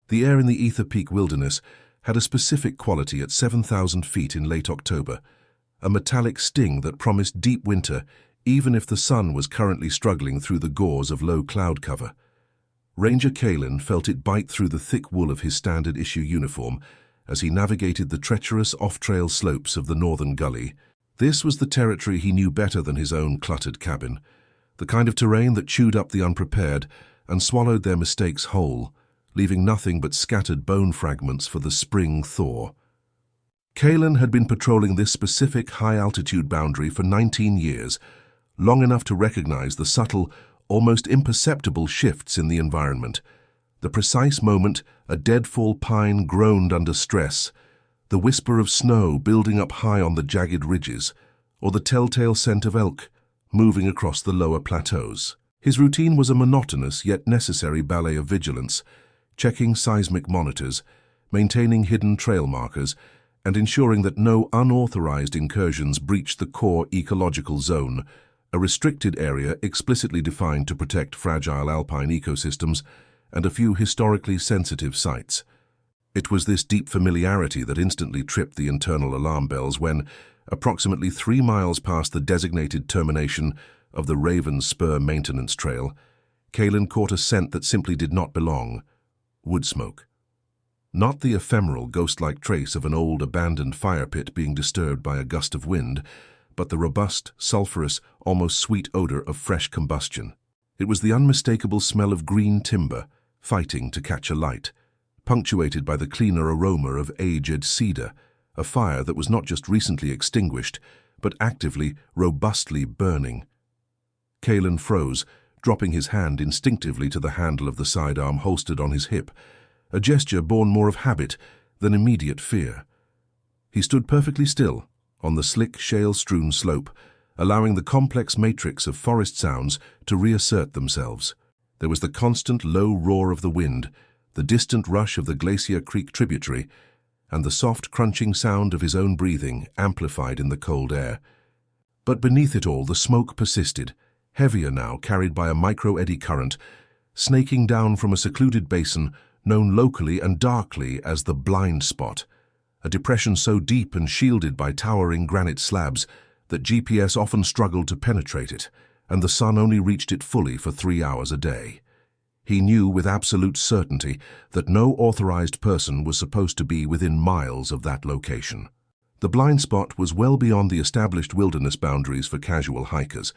The air in the Ether Peak wilderness had a specific quality at 7,000 feet in late October, a metallic sting that promised deep winter even if the sun was currently struggling through the gauze of low cloud cover. Ranger Caelan felt it bite through the thick wool of his standard-issue uniform as he navigated the treacherous off-trail slopes of the northern gully. This was the territory he knew better than his own cluttered cabin, the kind of terrain that chewed up the unprepared and swallowed their mistakes whole, leaving nothing but scattered bone fragments for the spring thaw. Caelan had been patrolling this specific high-altitude boundary for 19 years, long enough to recognize the subtle, almost imperceptible shifts in the environment. The precise moment a deadfall pine groaned under stress, the whisper of snow building up high on the jagged ridges, or the telltale scent of elk moving across the lower plateaus. His routine was a monotonous yet necessary ballet of vigilance, checking seismic monitors, maintaining hidden trail markers, and ensuring that no unauthorized incursions breached the core ecological zone, a restricted area explicitly defined to protect fragile alpine ecosystems and a few historically sensitive sites. It was this deep familiarity that instantly tripped the internal alarm bells when, approximately 3 miles past the designated termination of the Raven Spur Maintenance Trail, Caelan caught a scent that simply did not belong: wood smoke. Not the ephemeral, ghost-like trace of an old, abandoned fire pit being disturbed by a gust of wind, but the robust, sulphurous, almost sweet odor of fresh combustion. It was the unmistakable smell of green timber, fighting to catch a light, punctuated by the cleaner aroma of aged cedar, a fire that was not just recently extinguished, but actively, robustly burning. Caelan froze, dropping his hand instinctively to the handle of the sidearm holstered on his hip, a gesture born more of habit than immediate fear. He stood perfectly still, on the slick, shale-strewn slope, allowing the complex matrix of forest sounds to reassert themselves. There was the constant low roar of the wind, the distant rush of the Glacier Creek tributary, and the soft, crunching sound of his own breathing amplified in the cold air. But beneath it all, the smoke persisted, heavier now, carried by a micro-eddy current, snaking down from a secluded basin known locally and darkly as the Blind Spot, a depression so deep and shielded by towering granite slabs that GPS often struggled to penetrate it, and the sun only reached it fully for 3 hours a day. He knew with absolute certainty that no authorized person was supposed to be within miles of that location. The Blind Spot was well beyond the established wilderness boundaries for casual hikers,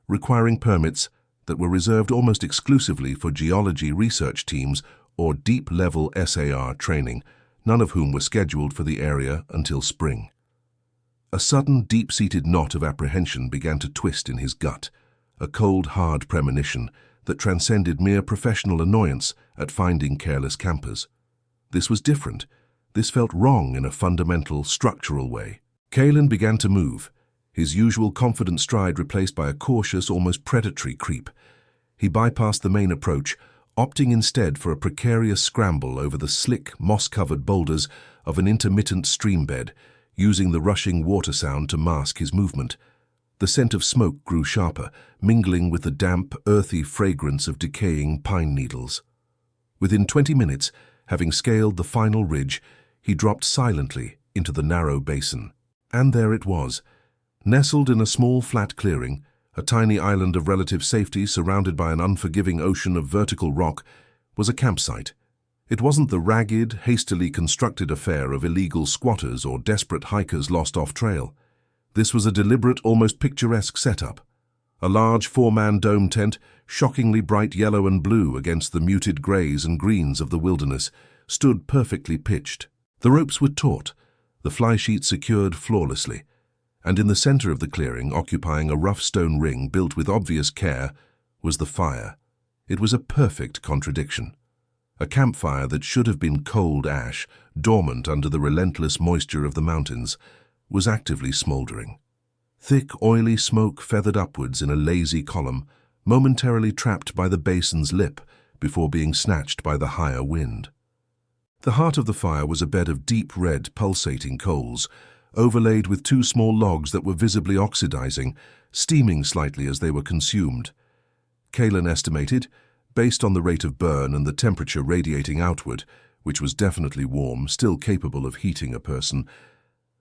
requiring permits that were reserved almost exclusively for geology research teams or deep-level SAR training, none of whom were scheduled for the area until spring. A sudden, deep-seated knot of apprehension began to twist in his gut, a cold, hard premonition that transcended mere professional annoyance at finding careless campers. This was different. This felt wrong in a fundamental, structural way. Caelan began to move, his usual confident stride replaced by a cautious, almost predatory creep. He bypassed the main approach, opting instead for a precarious scramble over the slick, moss-covered boulders of an intermittent stream bed, using the rushing water sound to mask his movement. The scent of smoke grew sharper, mingling with the damp, earthy fragrance of decaying pine needles. Within 20 minutes, having scaled the final ridge, he dropped silently into the narrow basin. And there it was, nestled in a small flat clearing, a tiny island of relative safety surrounded by an unforgiving ocean of vertical rock, was a campsite. It wasn't the ragged, hastily constructed affair of illegal squatters or desperate hikers lost off-trail. This was a deliberate, almost picturesque setup. A large 4-man dome tent, shockingly bright yellow and blue against the muted grays and greens of the wilderness, stood perfectly pitched. The ropes were taut, the fly sheet secured flawlessly, and in the center of the clearing, occupying a rough stone ring built with obvious care, was the fire. It was a perfect contradiction. A campfire that should have been cold ash, dormant under the relentless moisture of the mountains, was actively smoldering. Thick, oily smoke feathered upwards in a lazy column, momentarily trapped by the basin's lip before being snatched by the higher wind. The heart of the fire was a bed of deep red, pulsating coals, overlaid with 2 small logs that were visibly oxidizing, steaming slightly as they were consumed. Caelan estimated, based on the rate of burn and the temperature radiating outward, which was definitely warm, still capable of heating a person,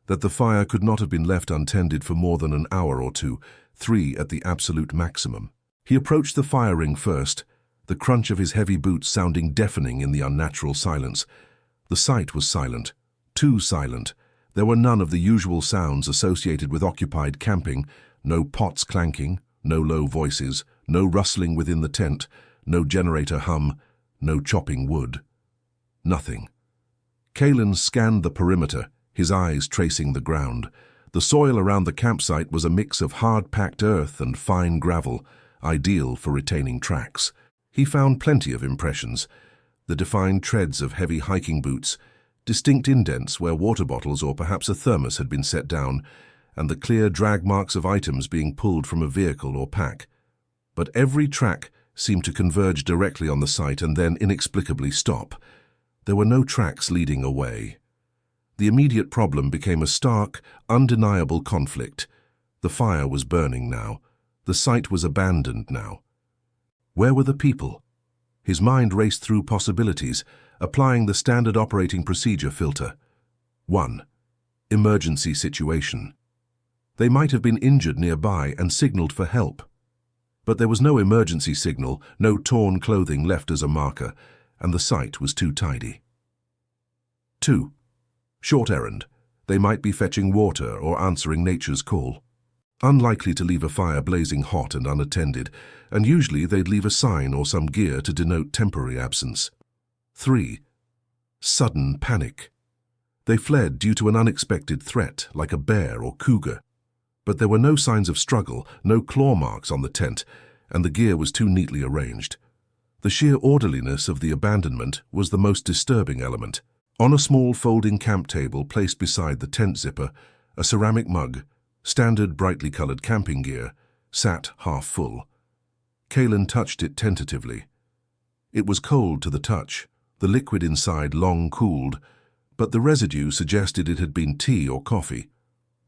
that the fire could not have been left untended for more than an hour or two, 3 at the absolute maximum. He approached the fire ring first, the crunch of his heavy boots sounding deafening in the unnatural silence. The site was silent, too silent. There were none of the usual sounds associated with occupied camping, no pots clanking, no low voices, no rustling within the tent, no generator hum, no chopping wood. Nothing. Kalen scanned the perimeter, his eyes tracing the ground. The soil around the campsite was a mix of hard-packed earth and fine gravel, ideal for retaining tracks. He found plenty of impressions: the defined treads of heavy hiking boots, distinct indents where water bottles or perhaps a thermos had been set down, and the clear drag marks of items being pulled from a vehicle or pack. But every track seemed to converge directly on the site and then inexplicably stop. There were no tracks leading away. The immediate problem became a stark, undeniable conflict. The fire was burning now. The site was abandoned now. Where were the people? His mind raced through possibilities, applying the standard operating procedure filter. 1. Emergency situation. They might have been injured nearby and signaled for help. But there was no emergency signal, no torn clothing left as a marker, and the site was too tidy. 2. Short errand. They might be fetching water or answering nature's call. Unlikely to leave a fire blazing hot and unattended, and usually they'd leave a sign or some gear to denote temporary absence. 3. Sudden panic. They fled due to an unexpected threat, like a bear or cougar. But there were no signs of struggle, no claw marks on the tent, and the gear was too neatly arranged. The sheer orderliness of the abandonment was the most disturbing element. On a small folding camp table placed beside the tent zipper, a ceramic mug, standard brightly colored camping gear, sat half full. Kalen touched it tentatively. It was cold to the touch, the liquid inside long cooled, but the residue suggested it had been tea or coffee.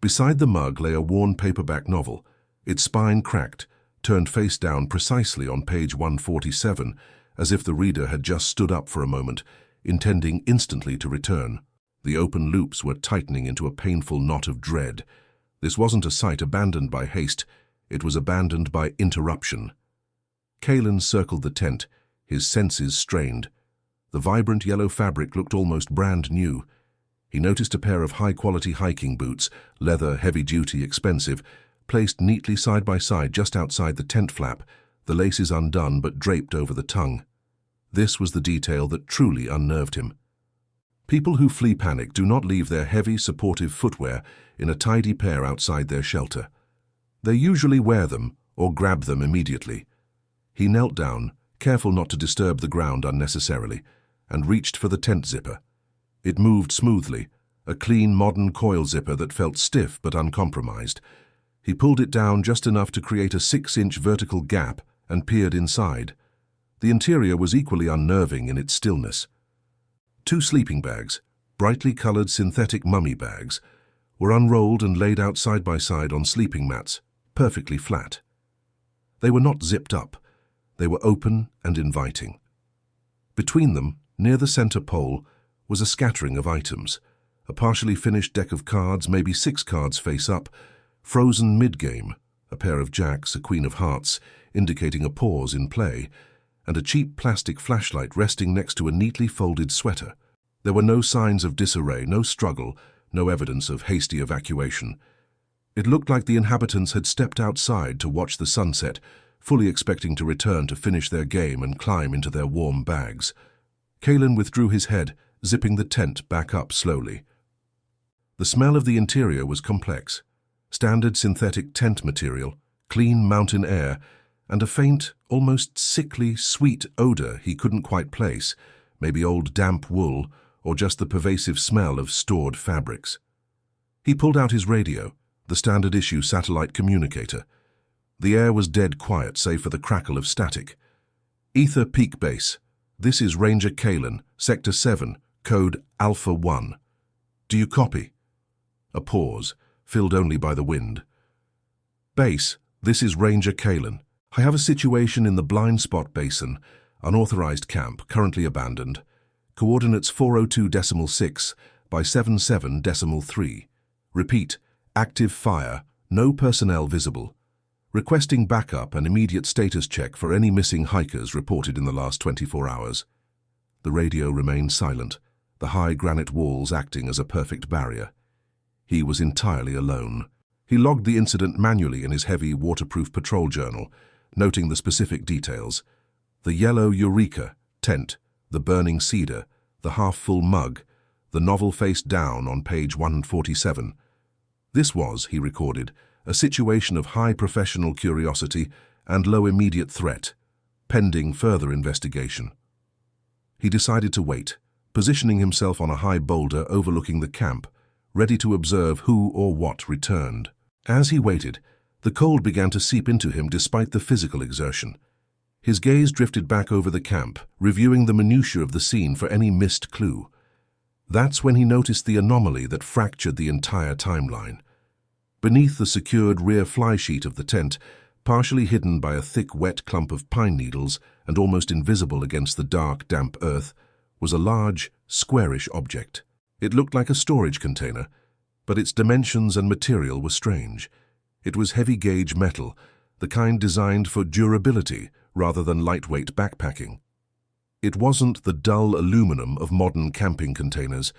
Beside the mug lay a worn paperback novel, its spine cracked, turned face down precisely on page 147, as if the reader had just stood up for a moment, intending instantly to return. The open loops were tightening into a painful knot of dread. This wasn't a site abandoned by haste, it was abandoned by interruption. Kalen circled the tent, his senses strained. The vibrant yellow fabric looked almost brand new. He noticed a pair of high-quality hiking boots, leather, heavy-duty, expensive, placed neatly side by side just outside the tent flap, the laces undone but draped over the tongue. This was the detail that truly unnerved him. People who flee panic do not leave their heavy, supportive footwear in a tidy pair outside their shelter. They usually wear them or grab them immediately. He knelt down, careful not to disturb the ground unnecessarily, and reached for the tent zipper. It moved smoothly, a clean, modern coil zipper that felt stiff but uncompromised. He pulled it down just enough to create a 6-inch vertical gap and peered inside. The interior was equally unnerving in its stillness. 2 sleeping bags, brightly colored synthetic mummy bags, were unrolled and laid out side by side on sleeping mats, perfectly flat. They were not zipped up. They were open and inviting. Between them, near the center pole, was a scattering of items, a partially finished deck of cards, maybe 6 cards face up, frozen mid-game, a pair of jacks, a queen of hearts, indicating a pause in play, and a cheap plastic flashlight resting next to a neatly folded sweater. There were no signs of disarray, no struggle, no evidence of hasty evacuation. It looked like the inhabitants had stepped outside to watch the sunset, fully expecting to return to finish their game and climb into their warm bags. Kalen withdrew his head, zipping the tent back up slowly. The smell of the interior was complex. Standard synthetic tent material, clean mountain air, and a faint, almost sickly, sweet odor he couldn't quite place, maybe old damp wool or just the pervasive smell of stored fabrics. He pulled out his radio, the standard issue satellite communicator. The air was dead quiet save for the crackle of static. Ether Peak Base. This is Ranger Kalen, Sector 7, code Alpha 1. Do you copy? A pause, filled only by the wind. Base, this is Ranger Kalen. I have a situation in the Blind Spot Basin, unauthorized camp, currently abandoned. coordinates 402.6 by 77.3. Repeat, active fire, no personnel visible. Requesting backup and immediate status check for any missing hikers reported in the last 24 hours. The radio remained silent, the high granite walls acting as a perfect barrier. He was entirely alone. He logged the incident manually in his heavy, waterproof patrol journal, noting the specific details. The yellow Eureka tent, the burning cedar, the half-full mug, the novel face down on page 147. This was, he recorded, a situation of high professional curiosity and low immediate threat, pending further investigation. He decided to wait, positioning himself on a high boulder overlooking the camp, ready to observe who or what returned. As he waited, the cold began to seep into him despite the physical exertion. His gaze drifted back over the camp, reviewing the minutiae of the scene for any missed clue. That's when he noticed the anomaly that fractured the entire timeline. Beneath the secured rear flysheet of the tent, partially hidden by a thick, wet clump of pine needles and almost invisible against the dark, damp earth, was a large, squarish object. It looked like a storage container, but its dimensions and material were strange. It was heavy-gauge metal, the kind designed for durability rather than lightweight backpacking. It wasn't the dull aluminum of modern camping containers.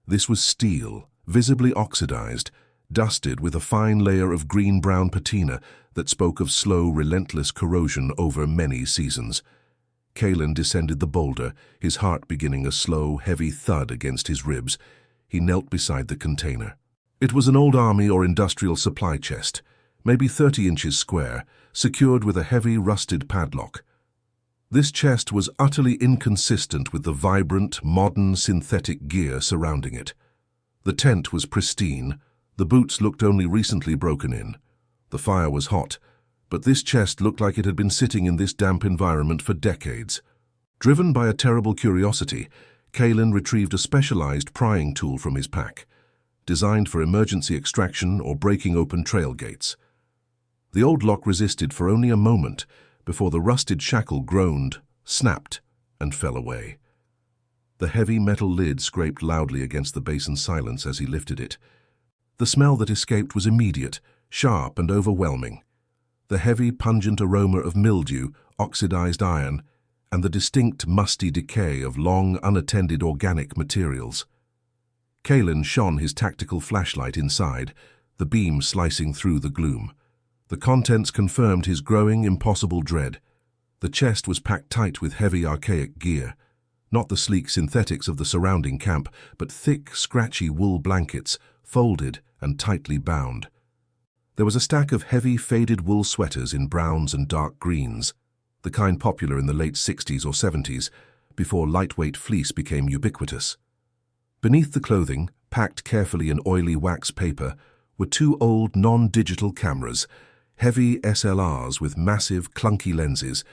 This was steel, visibly oxidized, dusted with a fine layer of green-brown patina that spoke of slow, relentless corrosion over many seasons. Kalen descended the boulder, his heart beginning a slow, heavy thud against his ribs. He knelt beside the container. It was an old army or industrial supply chest, maybe 30 inches square, secured with a heavy, rusted padlock. This chest was utterly inconsistent with the vibrant, modern, synthetic gear surrounding it. The tent was pristine. The boots looked only recently broken in. The fire was hot, but this chest looked like it had been sitting in this damp environment for decades. Driven by a terrible curiosity, Kalen retrieved a specialized prying tool from his pack, designed for emergency extraction or breaking open trail gates. The old lock resisted for only a moment before the rusted shackle groaned, snapped, and fell away. The heavy metal lid scraped loudly against the basin's silence as he lifted it. The smell that escaped was immediate, sharp and overwhelming. The heavy, pungent aroma of mildew, oxidized iron, and the distinct, musty decay of long, unattended organic materials. Kalen shone his tactical flashlight inside, the beam slicing through the gloom. The contents confirmed his growing, impossible dread. The chest was packed tight with heavy, archaic gear. Not the sleek synthetics of the surrounding camp, but thick, scratchy wool blankets, folded and tightly bound. There was a stack of heavy, faded wool sweaters in browns and dark greens, the kind popular in the late 60s or 70s, before lightweight fleece became ubiquitous. Beneath the clothing, packed carefully in oily wax paper, were two old non-digital cameras, heavy SLRs with massive, clunky lenses,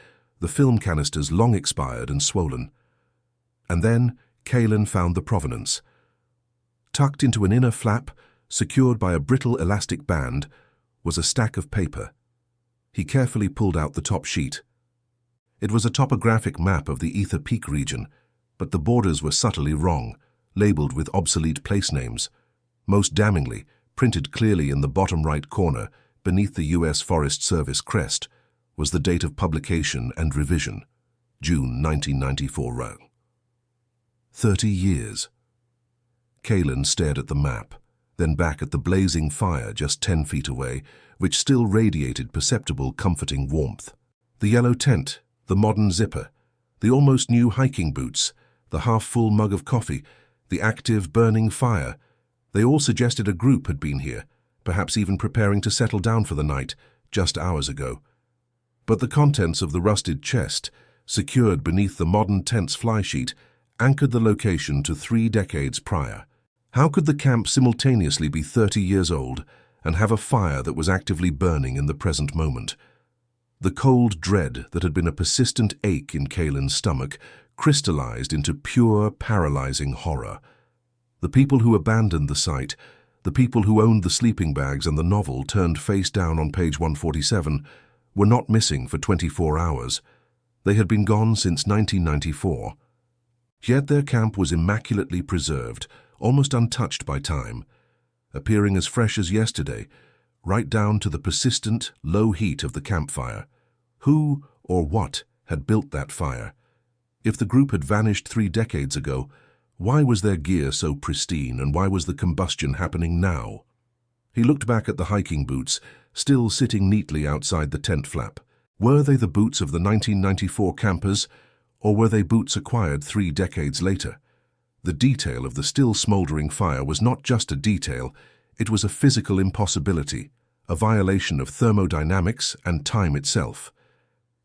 the film canisters long expired and swollen. And then Kalen found the provenance. Tucked into an inner flap, secured by a brittle elastic band, was a stack of paper. He carefully pulled out the top sheet. It was a topographic map of the Ether Peak region, but the borders were subtly wrong, labeled with obsolete place names. Most damningly, printed clearly in the bottom right corner, beneath the U.S. Forest Service crest, was the date of publication and revision, June 1994. 30 years. Kalen stared at the map, then back at the blazing fire just 10 feet away, which still radiated perceptible, comforting warmth. The yellow tent, the modern zipper, the almost new hiking boots, the half-full mug of coffee, the active, burning fire, they all suggested a group had been here, perhaps even preparing to settle down for the night, just hours ago. But the contents of the rusted chest, secured beneath the modern tent's flysheet, anchored the location to 3 decades prior. How could the camp simultaneously be 30 years old and have a fire that was actively burning in the present moment? The cold dread that had been a persistent ache in Kalen's stomach crystallized into pure, paralyzing horror. The people who abandoned the site, the people who owned the sleeping bags and the novel turned face down on page 147, were not missing for 24 hours. They had been gone since 1994. Yet their camp was immaculately preserved, almost untouched by time, appearing as fresh as yesterday, right down to the persistent, low heat of the campfire. Who or what had built that fire? If the group had vanished 3 decades ago, why was their gear so pristine, and why was the combustion happening now? He looked back at the hiking boots, still sitting neatly outside the tent flap. Were they the boots of the 1994 campers, or were they boots acquired 3 decades later? The detail of the still smouldering fire was not just a detail, it was a physical impossibility, a violation of thermodynamics and time itself.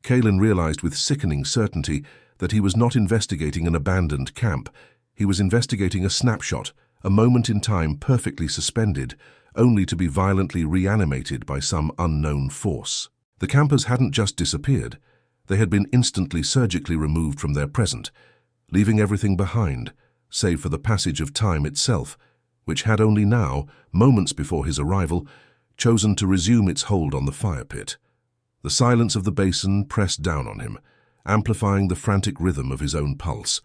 Kalin realized with sickening certainty that he was not investigating an abandoned camp. He was investigating a snapshot, a moment in time perfectly suspended, only to be violently reanimated by some unknown force. The campers hadn't just disappeared. They had been instantly surgically removed from their present, leaving everything behind, save for the passage of time itself, which had only now, moments before his arrival, chosen to resume its hold on the fire pit. The silence of the basin pressed down on him, amplifying the frantic rhythm of his own pulse.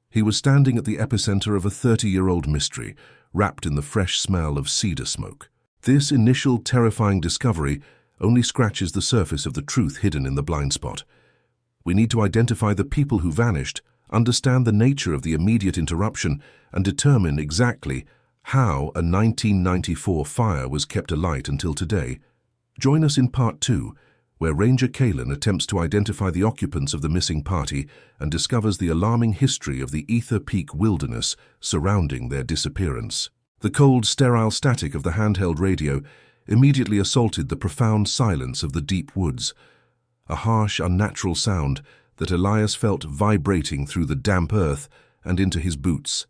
He was standing at the epicenter of a 30-year-old mystery, wrapped in the fresh smell of cedar smoke. This initial terrifying discovery only scratches the surface of the truth hidden in the blind spot. We need to identify the people who vanished, understand the nature of the immediate interruption, and determine exactly how a 1994 fire was kept alight until today. Join us in Part 2, where Ranger Kalin attempts to identify the occupants of the missing party and discovers the alarming history of the Ether Peak wilderness surrounding their disappearance. The cold, sterile static of the handheld radio immediately assaulted the profound silence of the deep woods, a harsh, unnatural sound that Elias felt vibrating through the damp earth and into his boots.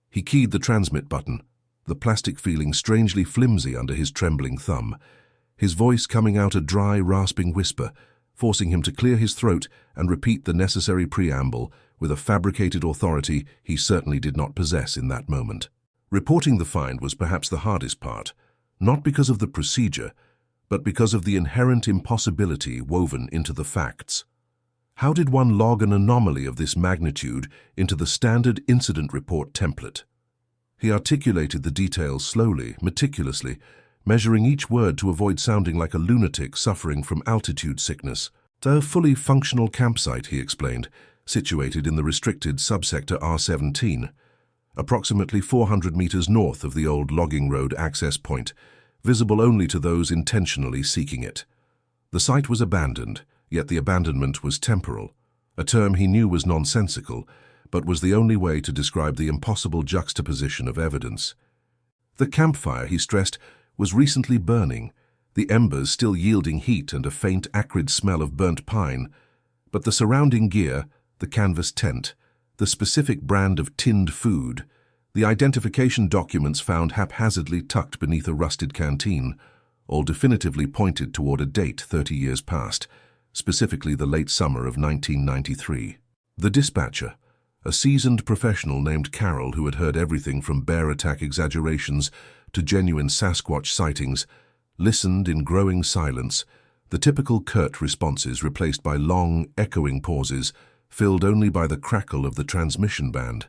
He keyed the transmit button, the plastic feeling strangely flimsy under his trembling thumb, his voice coming out a dry, rasping whisper, forcing him to clear his throat and repeat the necessary preamble with a fabricated authority he certainly did not possess in that moment. Reporting the find was perhaps the hardest part, not because of the procedure, but because of the inherent impossibility woven into the facts. How did one log an anomaly of this magnitude into the standard incident report template? He articulated the details slowly, meticulously, measuring each word to avoid sounding like a lunatic suffering from altitude sickness. A fully functional campsite, he explained, situated in the restricted subsector R17, approximately 400 meters north of the old logging road access point, visible only to those intentionally seeking it. The site was abandoned, yet the abandonment was temporal, a term he knew was nonsensical, but was the only way to describe the impossible juxtaposition of evidence. The campfire, he stressed, was recently burning, the embers still yielding heat and a faint, acrid smell of burnt pine, but the surrounding gear, the canvas tent, the specific brand of tinned food, the identification documents found haphazardly tucked beneath a rusted canteen, all definitively pointed toward a date 30 years past, specifically the late summer of 1993. The dispatcher, a seasoned professional named Carol who had heard everything from bear attack exaggerations to genuine Sasquatch sightings, listened in growing silence, the typical curt responses replaced by long, echoing pauses, filled only by the crackle of the transmission band.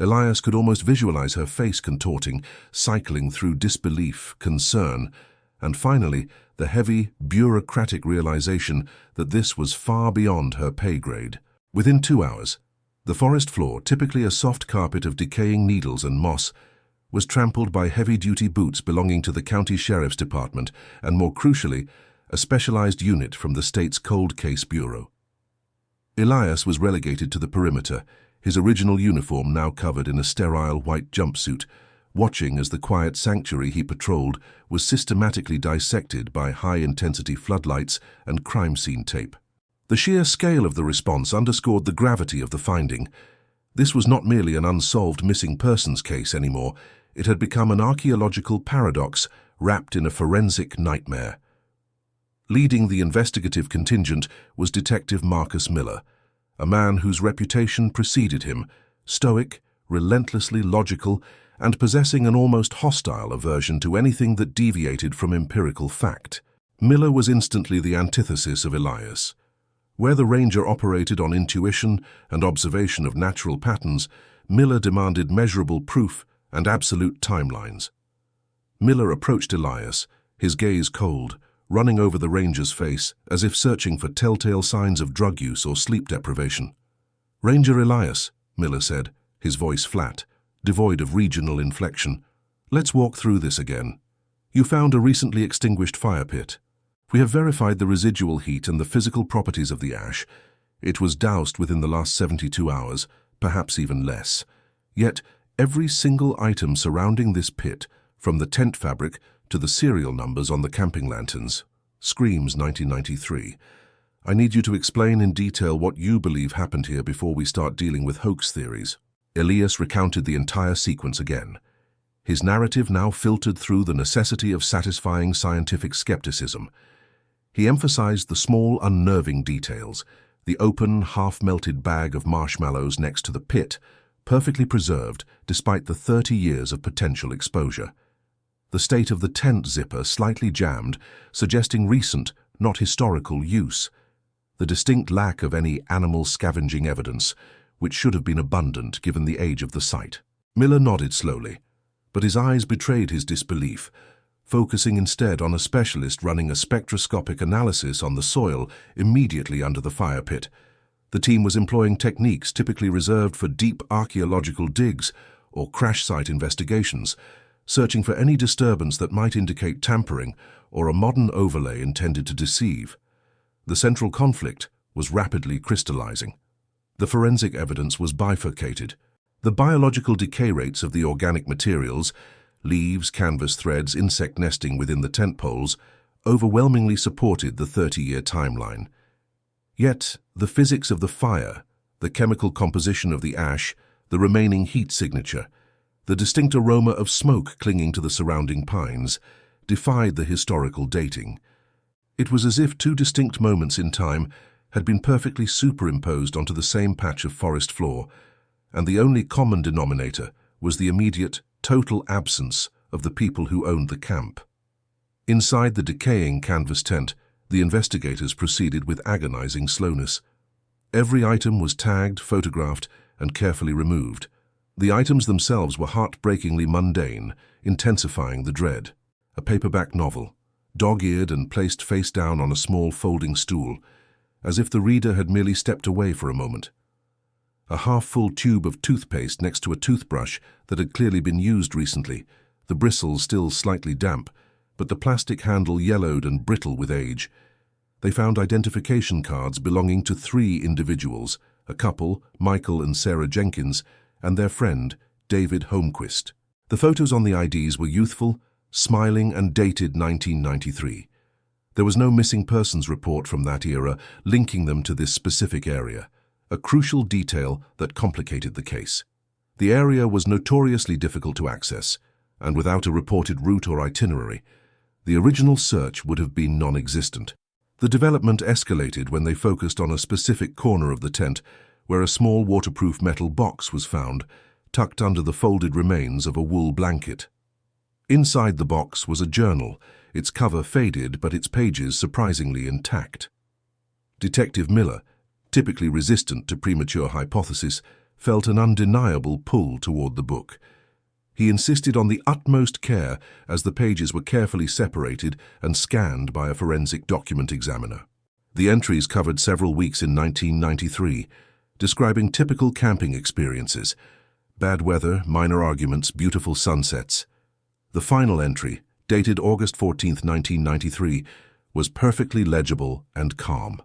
Elias could almost visualize her face contorting, cycling through disbelief, concern, and finally the heavy, bureaucratic realization that this was far beyond her pay grade. Within 2 hours, the forest floor, typically a soft carpet of decaying needles and moss, was trampled by heavy-duty boots belonging to the county sheriff's department and, more crucially, a specialized unit from the state's cold case bureau. Elias was relegated to the perimeter, his original uniform now covered in a sterile white jumpsuit, watching as the quiet sanctuary he patrolled was systematically dissected by high-intensity floodlights and crime scene tape. The sheer scale of the response underscored the gravity of the finding. This was not merely an unsolved missing persons case anymore. It had become an archaeological paradox wrapped in a forensic nightmare. Leading the investigative contingent was Detective Marcus Miller, a man whose reputation preceded him, stoic, relentlessly logical, and possessing an almost hostile aversion to anything that deviated from empirical fact. Miller was instantly the antithesis of Elias. Where the ranger operated on intuition and observation of natural patterns, Miller demanded measurable proof and absolute timelines. Miller approached Elias, his gaze cold, running over the ranger's face as if searching for telltale signs of drug use or sleep deprivation. "Ranger Elias," Miller said, his voice flat, devoid of regional inflection, "let's walk through this again. You found a recently extinguished fire pit. We have verified the residual heat and the physical properties of the ash. It was doused within the last 72 hours, perhaps even less. Yet, every single item surrounding this pit, from the tent fabric to the serial numbers on the camping lanterns, screams 1993. I need you to explain in detail what you believe happened here before we start dealing with hoax theories." Elias recounted the entire sequence again. His narrative now filtered through the necessity of satisfying scientific skepticism. He emphasized the small, unnerving details, the open, half-melted bag of marshmallows next to the pit, perfectly preserved despite the 30 years of potential exposure. The state of the tent zipper slightly jammed, suggesting recent, not historical, use. The distinct lack of any animal scavenging evidence, which should have been abundant given the age of the site. Miller nodded slowly, but his eyes betrayed his disbelief, focusing instead on a specialist running a spectroscopic analysis on the soil immediately under the fire pit. The team was employing techniques typically reserved for deep archaeological digs or crash site investigations, searching for any disturbance that might indicate tampering or a modern overlay intended to deceive. The central conflict was rapidly crystallizing. The forensic evidence was bifurcated. The biological decay rates of the organic materials, leaves, canvas threads, insect nesting within the tent poles, overwhelmingly supported the 30-year timeline. Yet, the physics of the fire, the chemical composition of the ash, the remaining heat signature, the distinct aroma of smoke clinging to the surrounding pines, defied the historical dating. It was as if two distinct moments in time had been perfectly superimposed onto the same patch of forest floor, and the only common denominator was the immediate, total absence of the people who owned the camp. Inside the decaying canvas tent, the investigators proceeded with agonizing slowness. Every item was tagged, photographed, and carefully removed. The items themselves were heartbreakingly mundane, intensifying the dread. A paperback novel, dog-eared and placed face down on a small folding stool, as if the reader had merely stepped away for a moment. A half-full tube of toothpaste next to a toothbrush that had clearly been used recently, the bristles still slightly damp, but the plastic handle yellowed and brittle with age. They found identification cards belonging to 3 individuals, a couple, Michael and Sarah Jenkins, and their friend, David Holmquist. The photos on the IDs were youthful, smiling, and dated 1993. There was no missing persons report from that era linking them to this specific area, a crucial detail that complicated the case. The area was notoriously difficult to access, and without a reported route or itinerary, the original search would have been non-existent. The development escalated when they focused on a specific corner of the tent where a small waterproof metal box was found, tucked under the folded remains of a wool blanket. Inside the box was a journal, its cover faded but its pages surprisingly intact. Detective Miller, typically resistant to premature hypothesis, felt an undeniable pull toward the book. He insisted on the utmost care as the pages were carefully separated and scanned by a forensic document examiner. The entries covered several weeks in 1993, describing typical camping experiences: bad weather, minor arguments, beautiful sunsets. The final entry, dated August 14, 1993, was perfectly legible and calm.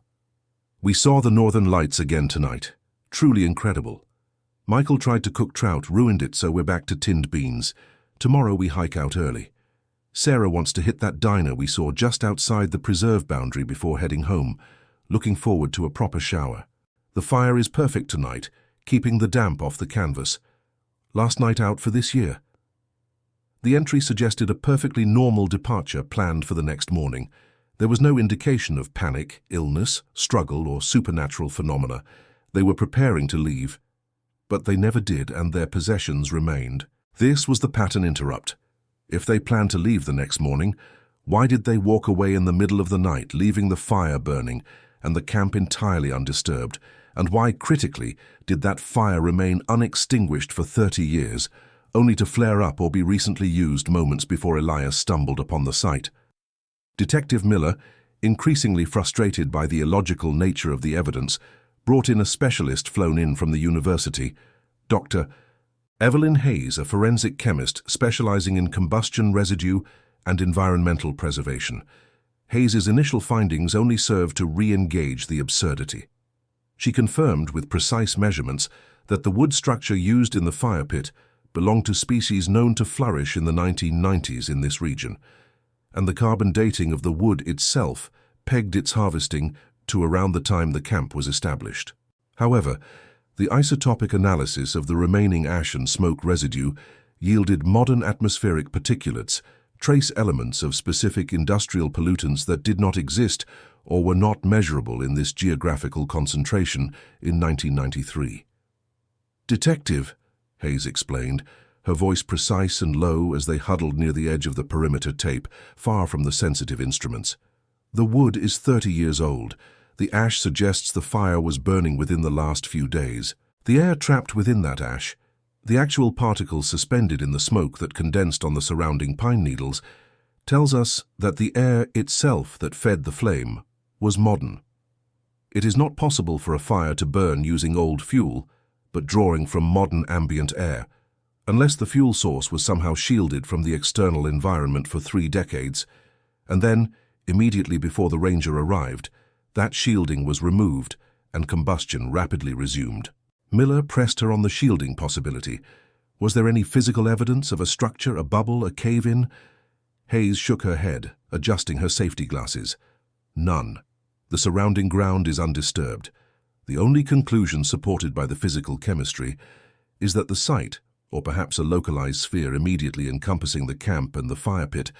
"We saw the northern lights again tonight. Truly incredible. Michael tried to cook trout, ruined it, so we're back to tinned beans. Tomorrow we hike out early. Sarah wants to hit that diner we saw just outside the preserve boundary before heading home, looking forward to a proper shower. The fire is perfect tonight, keeping the damp off the canvas. Last night out for this year." The entry suggested a perfectly normal departure planned for the next morning. There was no indication of panic, illness, struggle, or supernatural phenomena. They were preparing to leave. But they never did, and their possessions remained. This was the pattern interrupt. If they planned to leave the next morning, why did they walk away in the middle of the night, leaving the fire burning, and the camp entirely undisturbed? And why, critically, did that fire remain unextinguished for 30 years, only to flare up or be recently used moments before Elias stumbled upon the site? Detective Miller, increasingly frustrated by the illogical nature of the evidence, brought in a specialist flown in from the university, Dr. Evelyn Hayes, a forensic chemist specializing in combustion residue and environmental preservation. Hayes's initial findings only served to re-engage the absurdity. She confirmed with precise measurements that the wood structure used in the fire pit belonged to species known to flourish in the 1990s in this region, and the carbon dating of the wood itself pegged its harvesting to around the time the camp was established. However, the isotopic analysis of the remaining ash and smoke residue yielded modern atmospheric particulates, trace elements of specific industrial pollutants that did not exist or were not measurable in this geographical concentration in 1993. "Detective," Hayes explained, her voice precise and low as they huddled near the edge of the perimeter tape, far from the sensitive instruments. "The wood is 30 years old. The ash suggests the fire was burning within the last few days. The air trapped within that ash, the actual particles suspended in the smoke that condensed on the surrounding pine needles, tells us that the air itself that fed the flame was modern. It is not possible for a fire to burn using old fuel, but drawing from modern ambient air, unless the fuel source was somehow shielded from the external environment for 3 decades, and then, immediately before the ranger arrived, that shielding was removed and combustion rapidly resumed." Miller pressed her on the shielding possibility. Was there any physical evidence of a structure, a bubble, a cave-in? Hayes shook her head, adjusting her safety glasses. "None. The surrounding ground is undisturbed. The only conclusion supported by the physical chemistry is that the site, or perhaps a localized sphere immediately encompassing the camp and the fire pit,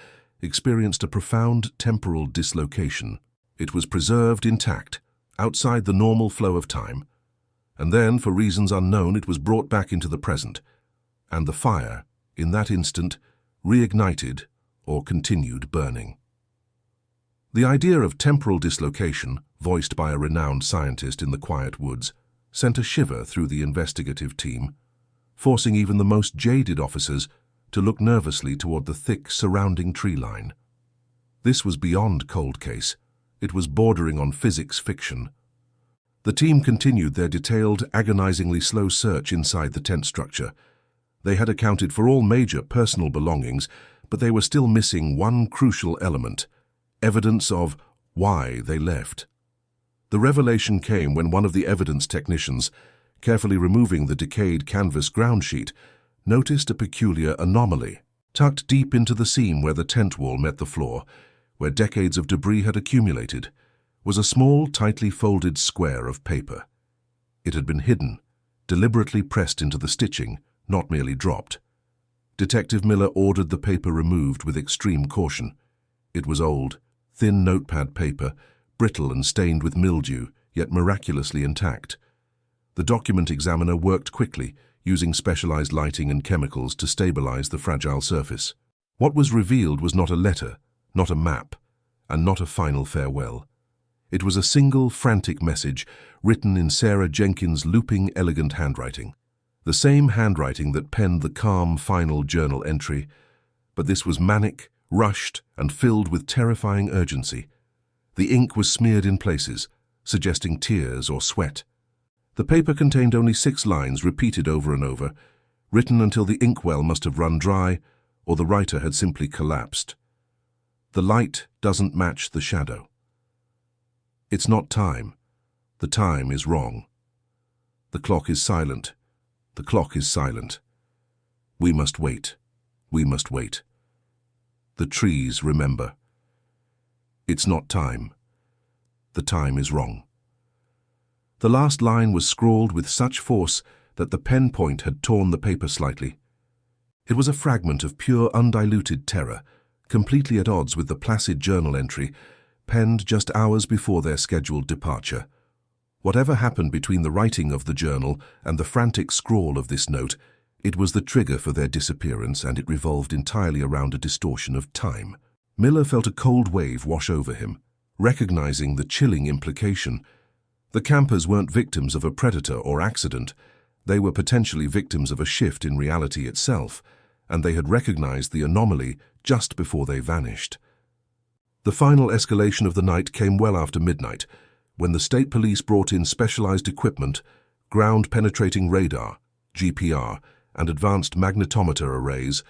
experienced a profound temporal dislocation. It was preserved intact, outside the normal flow of time, and then, for reasons unknown, it was brought back into the present, and the fire, in that instant, reignited or continued burning." The idea of temporal dislocation, voiced by a renowned scientist in the quiet woods, sent a shiver through the investigative team, forcing even the most jaded officers to look nervously toward the thick surrounding tree line. This was beyond cold case. It was bordering on physics fiction. The team continued their detailed, agonizingly slow search inside the tent structure. They had accounted for all major personal belongings, but they were still missing one crucial element: evidence of why they left. The revelation came when one of the evidence technicians, carefully removing the decayed canvas ground sheet, noticed a peculiar anomaly. Tucked deep into the seam where the tent wall met the floor, where decades of debris had accumulated, was a small, tightly folded square of paper. It had been hidden, deliberately pressed into the stitching, not merely dropped. Detective Miller ordered the paper removed with extreme caution. It was old, thin notepad paper, brittle and stained with mildew, yet miraculously intact. The document examiner worked quickly, using specialized lighting and chemicals to stabilize the fragile surface. What was revealed was not a letter, not a map, and not a final farewell. It was a single, frantic message written in Sarah Jenkins' looping, elegant handwriting. The same handwriting that penned the calm, final journal entry, but this was manic, rushed, and filled with terrifying urgency. The ink was smeared in places, suggesting tears or sweat. The paper contained only 6 lines repeated over and over, written until the inkwell must have run dry or the writer had simply collapsed. "The light doesn't match the shadow. It's not time. The time is wrong. The clock is silent. The clock is silent. We must wait. We must wait. The trees remember. It's not time. The time is wrong." The last line was scrawled with such force that the pen point had torn the paper slightly. It was a fragment of pure, undiluted terror, completely at odds with the placid journal entry, penned just hours before their scheduled departure. Whatever happened between the writing of the journal and the frantic scrawl of this note, it was the trigger for their disappearance, and it revolved entirely around a distortion of time. Miller felt a cold wave wash over him, Recognizing the chilling implication, the campers weren't victims of a predator or accident. They were potentially victims of a shift in reality itself, and they had recognized the anomaly just before they vanished. The final escalation of the night came well after midnight, when the state police brought in specialized equipment, ground-penetrating radar, GPR, and advanced magnetometer arrays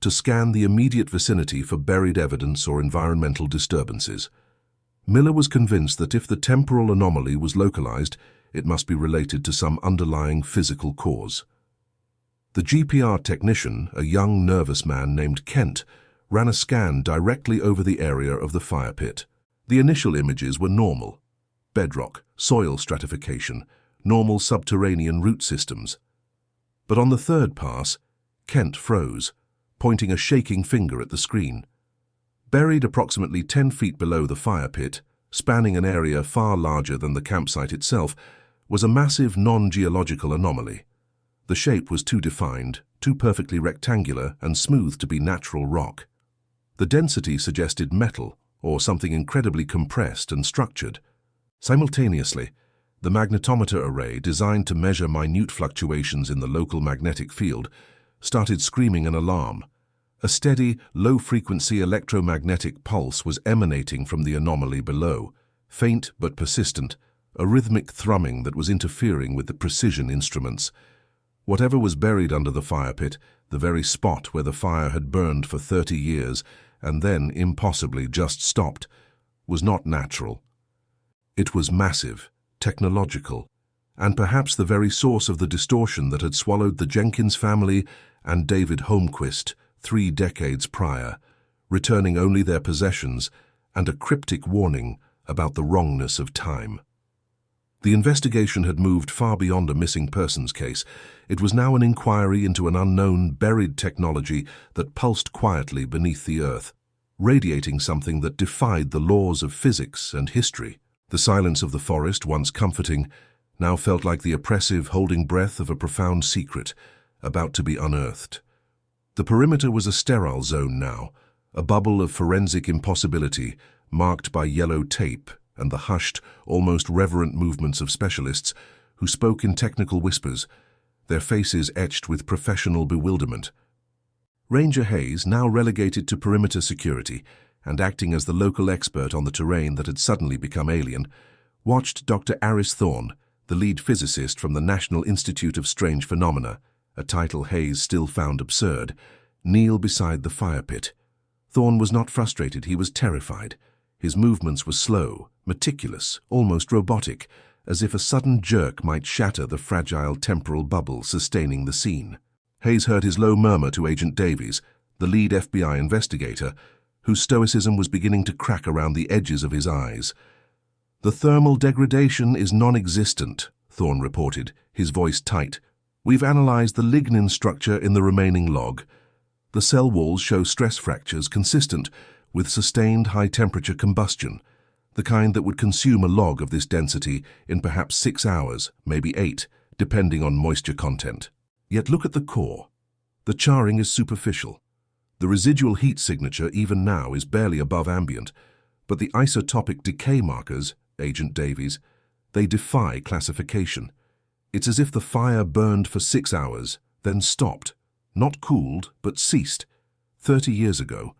to scan the immediate vicinity for buried evidence or environmental disturbances. Miller was convinced that if the temporal anomaly was localized, it must be related to some underlying physical cause. The GPR technician, a young, nervous man named Kent, ran a scan directly over the area of the fire pit. The initial images were normal: bedrock, soil stratification, normal subterranean root systems. But on the third pass, Kent froze, pointing a shaking finger at the screen. Buried approximately 10 feet below the fire pit, spanning an area far larger than the campsite itself, was a massive non-geological anomaly. The shape was too defined, too perfectly rectangular and smooth to be natural rock. The density suggested metal, or something incredibly compressed and structured. Simultaneously, the magnetometer array, designed to measure minute fluctuations in the local magnetic field, started screaming an alarm. A steady, low-frequency electromagnetic pulse was emanating from the anomaly below, faint but persistent, a rhythmic thrumming that was interfering with the precision instruments. Whatever was buried under the fire pit, the very spot where the fire had burned for 30 years and then impossibly just stopped, was not natural. It was massive, technological, and perhaps the very source of the distortion that had swallowed the Jenkins family and David Holmquist 3 decades prior, returning only their possessions and a cryptic warning about the wrongness of time. The investigation had moved far beyond a missing persons case. It was now an inquiry into an unknown, buried technology that pulsed quietly beneath the earth, radiating something that defied the laws of physics and history. The silence of the forest, once comforting, now felt like the oppressive holding breath of a profound secret about to be unearthed. The perimeter was a sterile zone now, a bubble of forensic impossibility marked by yellow tape and the hushed, almost reverent movements of specialists who spoke in technical whispers, their faces etched with professional bewilderment. Ranger Hayes, now relegated to perimeter security and acting as the local expert on the terrain that had suddenly become alien, watched Dr. Aris Thorne, the lead physicist from the National Institute of Strange Phenomena, a title Hayes still found absurd, kneel beside the fire pit. Thorne was not frustrated, he was terrified. His movements were slow, meticulous, almost robotic, as if a sudden jerk might shatter the fragile temporal bubble sustaining the scene. Hayes heard his low murmur to Agent Davies, the lead FBI investigator, whose stoicism was beginning to crack around the edges of his eyes. "The thermal degradation is non-existent," Thorne reported, his voice tight. "We've analyzed the lignin structure in the remaining log. The cell walls show stress fractures consistent with sustained high-temperature combustion, the kind that would consume a log of this density in perhaps 6 hours, maybe 8, depending on moisture content. Yet look at the core. The charring is superficial. The residual heat signature even now is barely above ambient, but the isotopic decay markers, Agent Davies, they defy classification. It's as if the fire burned for 6 hours, then stopped, not cooled, but ceased, 30 years ago,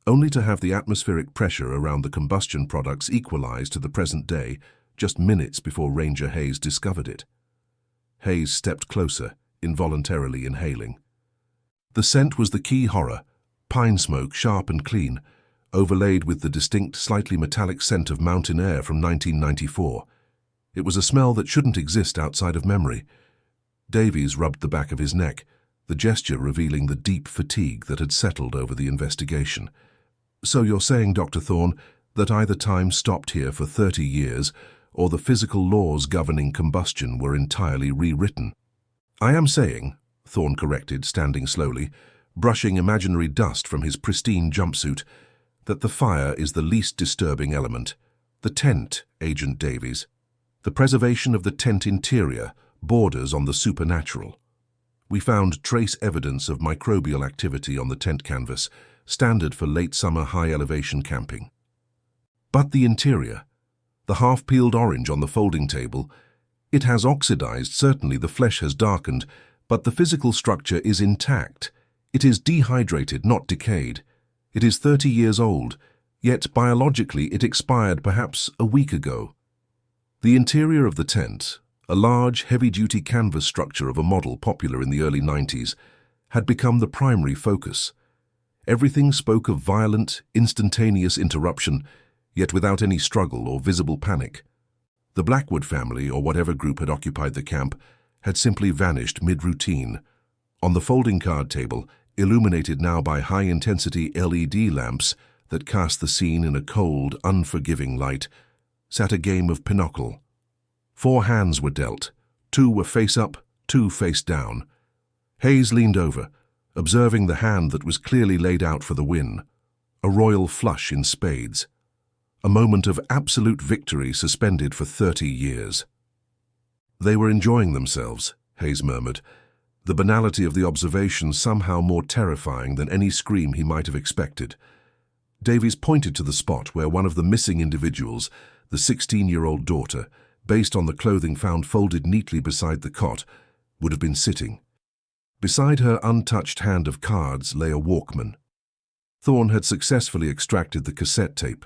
only to have the atmospheric pressure around the combustion products equalize to the present day, just minutes before Ranger Hayes discovered it. Hayes stepped closer, involuntarily inhaling. The scent was the key horror, pine smoke sharp and clean, overlaid with the distinct, slightly metallic scent of mountain air from 1994. It was a smell that shouldn't exist outside of memory. Davies rubbed the back of his neck, the gesture revealing the deep fatigue that had settled over the investigation. "So you're saying, Dr. Thorne, that either time stopped here for 30 years, or the physical laws governing combustion were entirely rewritten?" "I am saying," Thorne corrected, standing slowly, brushing imaginary dust from his pristine jumpsuit, "that the fire is the least disturbing element. The tent, Agent Davies. The preservation of the tent interior borders on the supernatural. We found trace evidence of microbial activity on the tent canvas, standard for late summer high-elevation camping." But the interior, the half-peeled orange on the folding table, it has oxidized, certainly the flesh has darkened, but the physical structure is intact. It is dehydrated, not decayed. It is 30 years old, yet biologically it expired perhaps a week ago. The interior of the tent, a large, heavy-duty canvas structure of a model popular in the early 90s, had become the primary focus. Everything spoke of violent, instantaneous interruption, yet without any struggle or visible panic. The Blackwood family, or whatever group had occupied the camp, had simply vanished mid-routine. On the folding card table, illuminated now by high-intensity LED lamps that cast the scene in a cold, unforgiving light, sat a game of pinochle. 4 hands were dealt. 2 were face-up, 2 face-down. Hayes leaned over, observing the hand that was clearly laid out for the win. A royal flush in spades. A moment of absolute victory suspended for 30 years. They were enjoying themselves, Hayes murmured, the banality of the observation somehow more terrifying than any scream he might have expected. Davies pointed to the spot where one of the missing individuals, the 16-year-old daughter, based on the clothing found folded neatly beside the cot, would have been sitting. Beside her untouched hand of cards lay a Walkman. Thorne had successfully extracted the cassette tape.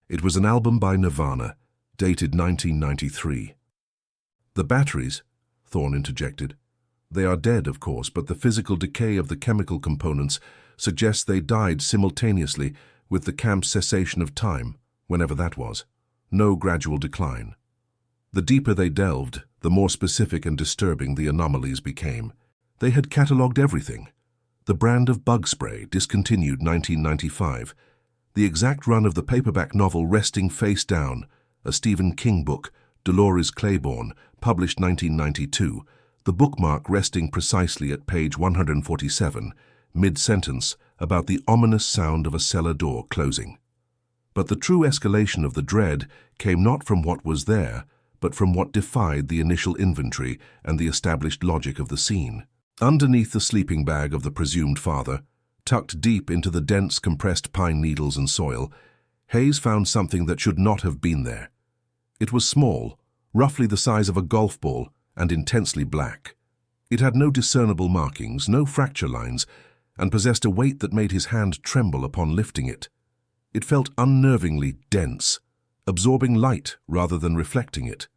It was an album by Nirvana, dated 1993. "The batteries," Thorne interjected. "They are dead, of course, but the physical decay of the chemical components suggests they died simultaneously with the camp's cessation of time, whenever that was. No gradual decline." The deeper they delved, the more specific and disturbing the anomalies became. They had catalogued everything. The brand of bug spray, discontinued 1995. The exact run of the paperback novel Resting Face Down, a Stephen King book, Dolores Claiborne, published 1992, the bookmark resting precisely at page 147, mid-sentence, about the ominous sound of a cellar door closing. But the true escalation of the dread came not from what was there, but from what defied the initial inventory and the established logic of the scene. Underneath the sleeping bag of the presumed father, tucked deep into the dense compressed pine needles and soil, Hayes found something that should not have been there. It was small, roughly the size of a golf ball, and intensely black. It had no discernible markings, no fracture lines, and possessed a weight that made his hand tremble upon lifting it. It felt unnervingly dense, absorbing light rather than reflecting it.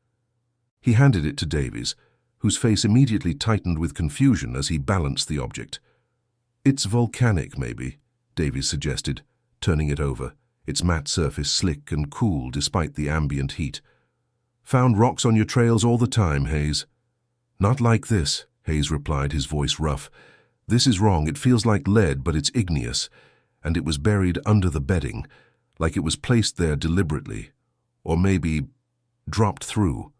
He handed it to Davies, whose face immediately tightened with confusion as he balanced the object. "It's volcanic, maybe," Davies suggested, turning it over, its matte surface slick and cool despite the ambient heat. "Found rocks on your trails all the time, Hayes." "Not like this," Hayes replied, his voice rough. "This is wrong. It feels like lead, but it's igneous, and it was buried under the bedding, like it was placed there deliberately, or maybe dropped through."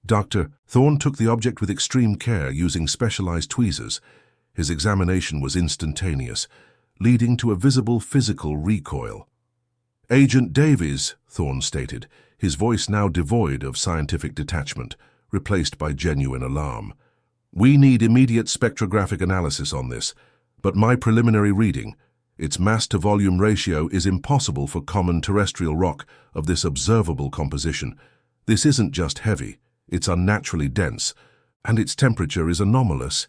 Dr. Thorne took the object with extreme care, using specialized tweezers. His examination was instantaneous, leading to a visible physical recoil. "Agent Davies," Thorne stated, his voice now devoid of scientific detachment, replaced by genuine alarm. "We need immediate spectrographic analysis on this, but my preliminary reading, its mass-to-volume ratio is impossible for common terrestrial rock of this observable composition. This isn't just heavy, it's unnaturally dense, and its temperature is anomalous.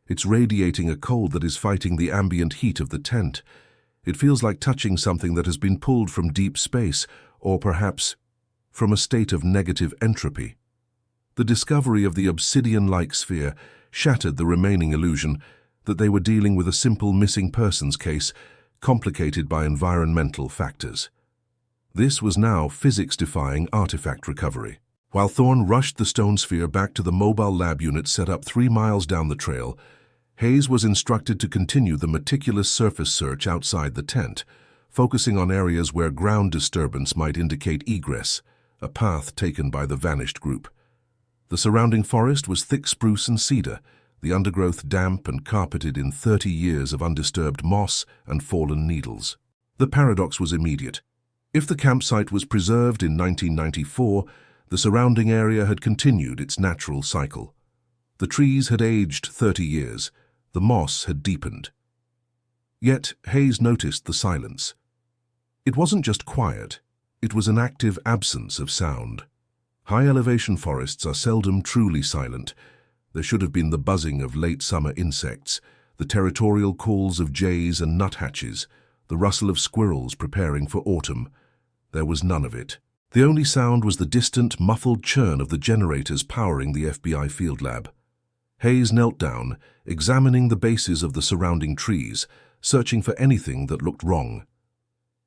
It's radiating a cold that is fighting the ambient heat of the tent. It feels like touching something that has been pulled from deep space, or perhaps from a state of negative entropy." The discovery of the obsidian-like sphere shattered the remaining illusion that they were dealing with a simple missing persons case, complicated by environmental factors. This was now physics-defying artifact recovery. While Thorne rushed the stone sphere back to the mobile lab unit set up 3 miles down the trail, Hayes was instructed to continue the meticulous surface search outside the tent, focusing on areas where ground disturbance might indicate egress, a path taken by the vanished group. The surrounding forest was thick spruce and cedar, the undergrowth damp and carpeted in 30 years of undisturbed moss and fallen needles. The paradox was immediate. If the campsite was preserved in 1994, the surrounding area had continued its natural cycle. The trees had aged 30 years, the moss had deepened. Yet Hayes noticed the silence. It wasn't just quiet, It was an active absence of sound. High-elevation forests are seldom truly silent. There should have been the buzzing of late-summer insects, the territorial calls of jays and nuthatches, the rustle of squirrels preparing for autumn. There was none of it. The only sound was the distant, muffled churn of the generators powering the FBI field lab. Hayes knelt down, examining the bases of the surrounding trees, searching for anything that looked wrong.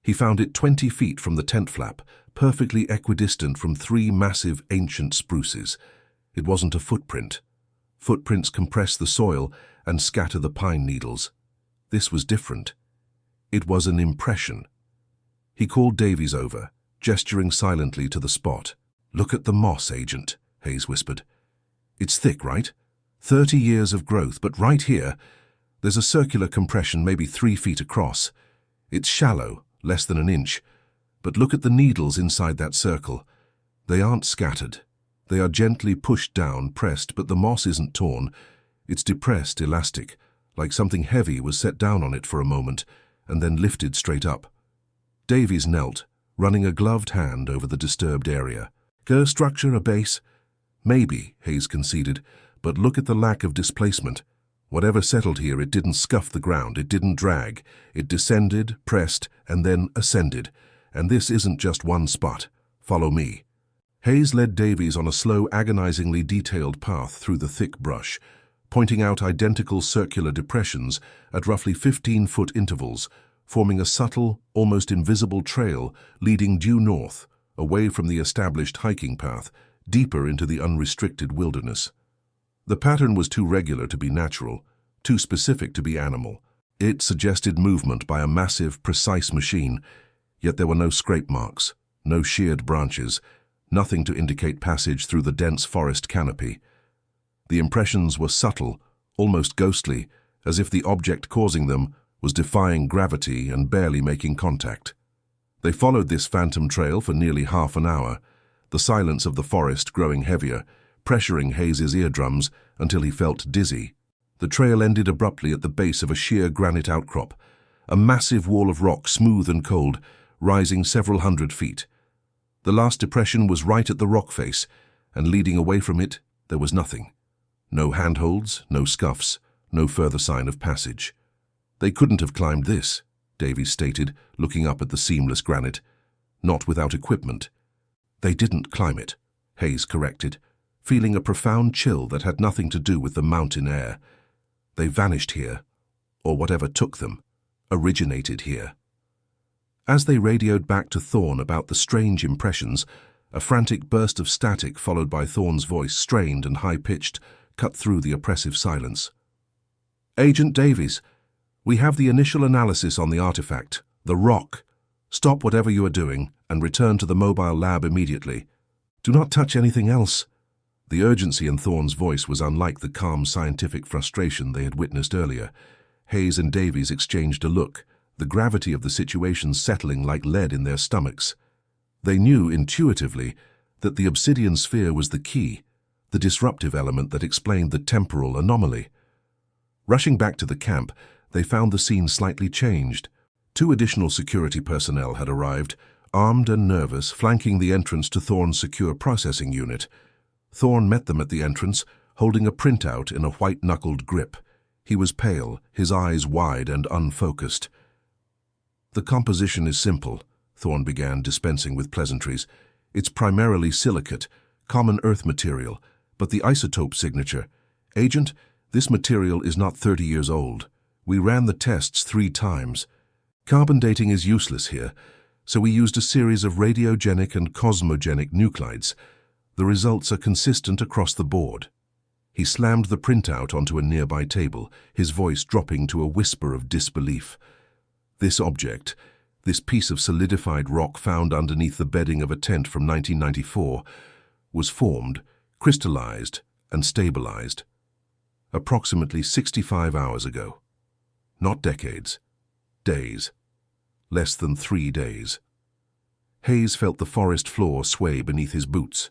He found it 20 feet from the tent flap, perfectly equidistant from 3 massive ancient spruces. It wasn't a footprint. Footprints compress the soil and scatter the pine needles. This was different. It was an impression. He called Davies over, gesturing silently to the spot. "Look at the moss, Agent," Hayes whispered. "It's thick, right? 30 years of growth, but right here, there's a circular compression maybe 3 feet across. It's shallow, less than an inch, but look at the needles inside that circle. They aren't scattered. They are gently pushed down, pressed, but the moss isn't torn. It's depressed, elastic, like something heavy was set down on it for a moment and then lifted straight up." Davies knelt, running a gloved hand over the disturbed area. "A structure, a base?" "Maybe," Hayes conceded, "but look at the lack of displacement. Whatever settled here, it didn't scuff the ground, it didn't drag. It descended, pressed, and then ascended. And this isn't just one spot. Follow me." Hayes led Davies on a slow, agonizingly detailed path through the thick brush, pointing out identical circular depressions at roughly 15-foot intervals, forming a subtle, almost invisible trail leading due north, away from the established hiking path, deeper into the unrestricted wilderness. The pattern was too regular to be natural, too specific to be animal. It suggested movement by a massive, precise machine, yet there were no scrape marks, no sheared branches, nothing to indicate passage through the dense forest canopy. The impressions were subtle, almost ghostly, as if the object causing them was defying gravity and barely making contact. They followed this phantom trail for nearly half an hour, the silence of the forest growing heavier, pressuring Hayes's eardrums until he felt dizzy. The trail ended abruptly at the base of a sheer granite outcrop, a massive wall of rock, smooth and cold, rising several hundred feet. The last depression was right at the rock face, and leading away from it, there was nothing. No handholds, no scuffs, no further sign of passage. "They couldn't have climbed this," Davies stated, looking up at the seamless granite. "Not without equipment." "They didn't climb it," Hayes corrected, feeling a profound chill that had nothing to do with the mountain air. "They vanished here, or whatever took them, originated here." As they radioed back to Thorne about the strange impressions, a frantic burst of static followed by Thorne's voice, strained and high-pitched, cut through the oppressive silence. "Agent Davies, we have the initial analysis on the artifact, the rock. Stop whatever you are doing and return to the mobile lab immediately. Do not touch anything else." The urgency in Thorne's voice was unlike the calm scientific frustration they had witnessed earlier. Hayes and Davies exchanged a look, the gravity of the situation settling like lead in their stomachs. They knew intuitively that the obsidian sphere was the key, the disruptive element that explained the temporal anomaly. Rushing back to the camp, they found the scene slightly changed. 2 additional security personnel had arrived, armed and nervous, flanking the entrance to Thorne's secure processing unit. Thorne met them at the entrance, holding a printout in a white-knuckled grip. He was pale, his eyes wide and unfocused. "The composition is simple," Thorne began, dispensing with pleasantries. "It's primarily silicate, common earth material, but the isotope signature. Agent, this material is not 30 years old. We ran the tests 3 times. Carbon dating is useless here, so we used a series of radiogenic and cosmogenic nuclides. The results are consistent across the board." He slammed the printout onto a nearby table, his voice dropping to a whisper of disbelief. "This object, this piece of solidified rock found underneath the bedding of a tent from 1994, was formed, crystallized, and stabilized approximately 65 hours ago. Not decades, days. Less than 3 days." Hayes felt the forest floor sway beneath his boots.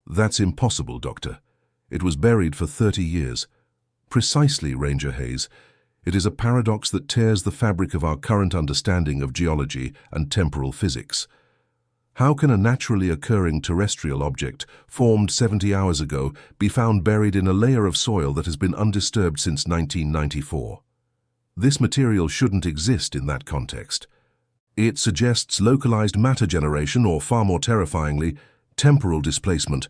"That's impossible, Doctor. It was buried for 30 years. "Precisely, Ranger Hayes. It is a paradox that tears the fabric of our current understanding of geology and temporal physics. How can a naturally occurring terrestrial object, formed 70 hours ago, be found buried in a layer of soil that has been undisturbed since 1994? This material shouldn't exist in that context. It suggests localized matter generation, or far more terrifyingly, temporal displacement,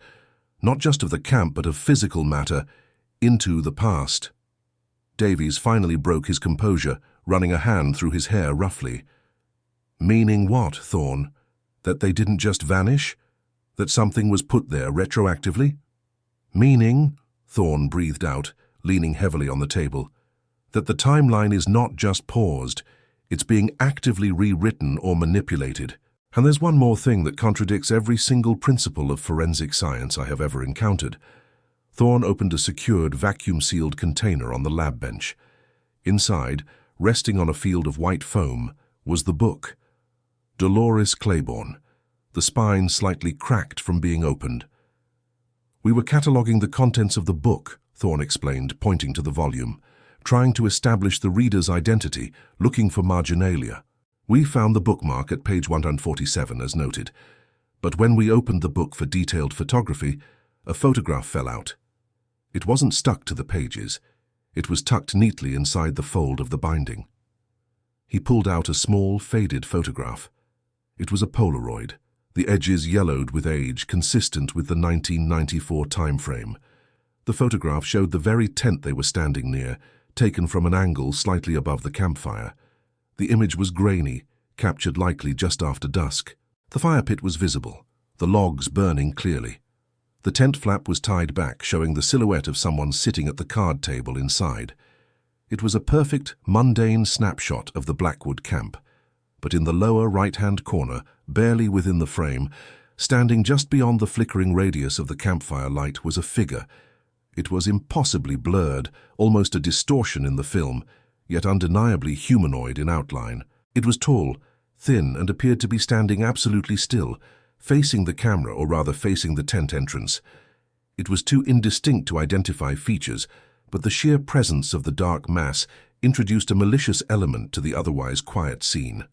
not just of the camp but of physical matter, into the past. Davies finally broke his composure, running a hand through his hair roughly. Meaning what, Thorne? That they didn't just vanish? That something was put there retroactively? Meaning, Thorne breathed out, leaning heavily on the table, that the timeline is not just paused, it's being actively rewritten or manipulated. And there's one more thing that contradicts every single principle of forensic science I have ever encountered. Thorne opened a secured, vacuum-sealed container on the lab bench. Inside, resting on a field of white foam, was the book. Dolores Claiborne, the spine slightly cracked from being opened. "We were cataloguing the contents of the book," Thorne explained, pointing to the volume, "trying to establish the reader's identity, looking for marginalia. We found the bookmark at page 147, as noted. But when we opened the book for detailed photography, a photograph fell out. It wasn't stuck to the pages. It was tucked neatly inside the fold of the binding." He pulled out a small, faded photograph. It was a Polaroid, the edges yellowed with age, consistent with the 1994 time frame. The photograph showed the very tent they were standing near, taken from an angle slightly above the campfire. The image was grainy, captured likely just after dusk. The fire pit was visible, the logs burning clearly. The tent flap was tied back, showing the silhouette of someone sitting at the card table inside. It was a perfect, mundane snapshot of the Blackwood camp. But in the lower right-hand corner, barely within the frame, standing just beyond the flickering radius of the campfire light, was a figure. It was impossibly blurred, almost a distortion in the film, yet undeniably humanoid in outline. It was tall, thin, and appeared to be standing absolutely still, facing the camera, or rather facing the tent entrance. It was too indistinct to identify features, but the sheer presence of the dark mass introduced a malicious element to the otherwise quiet scene.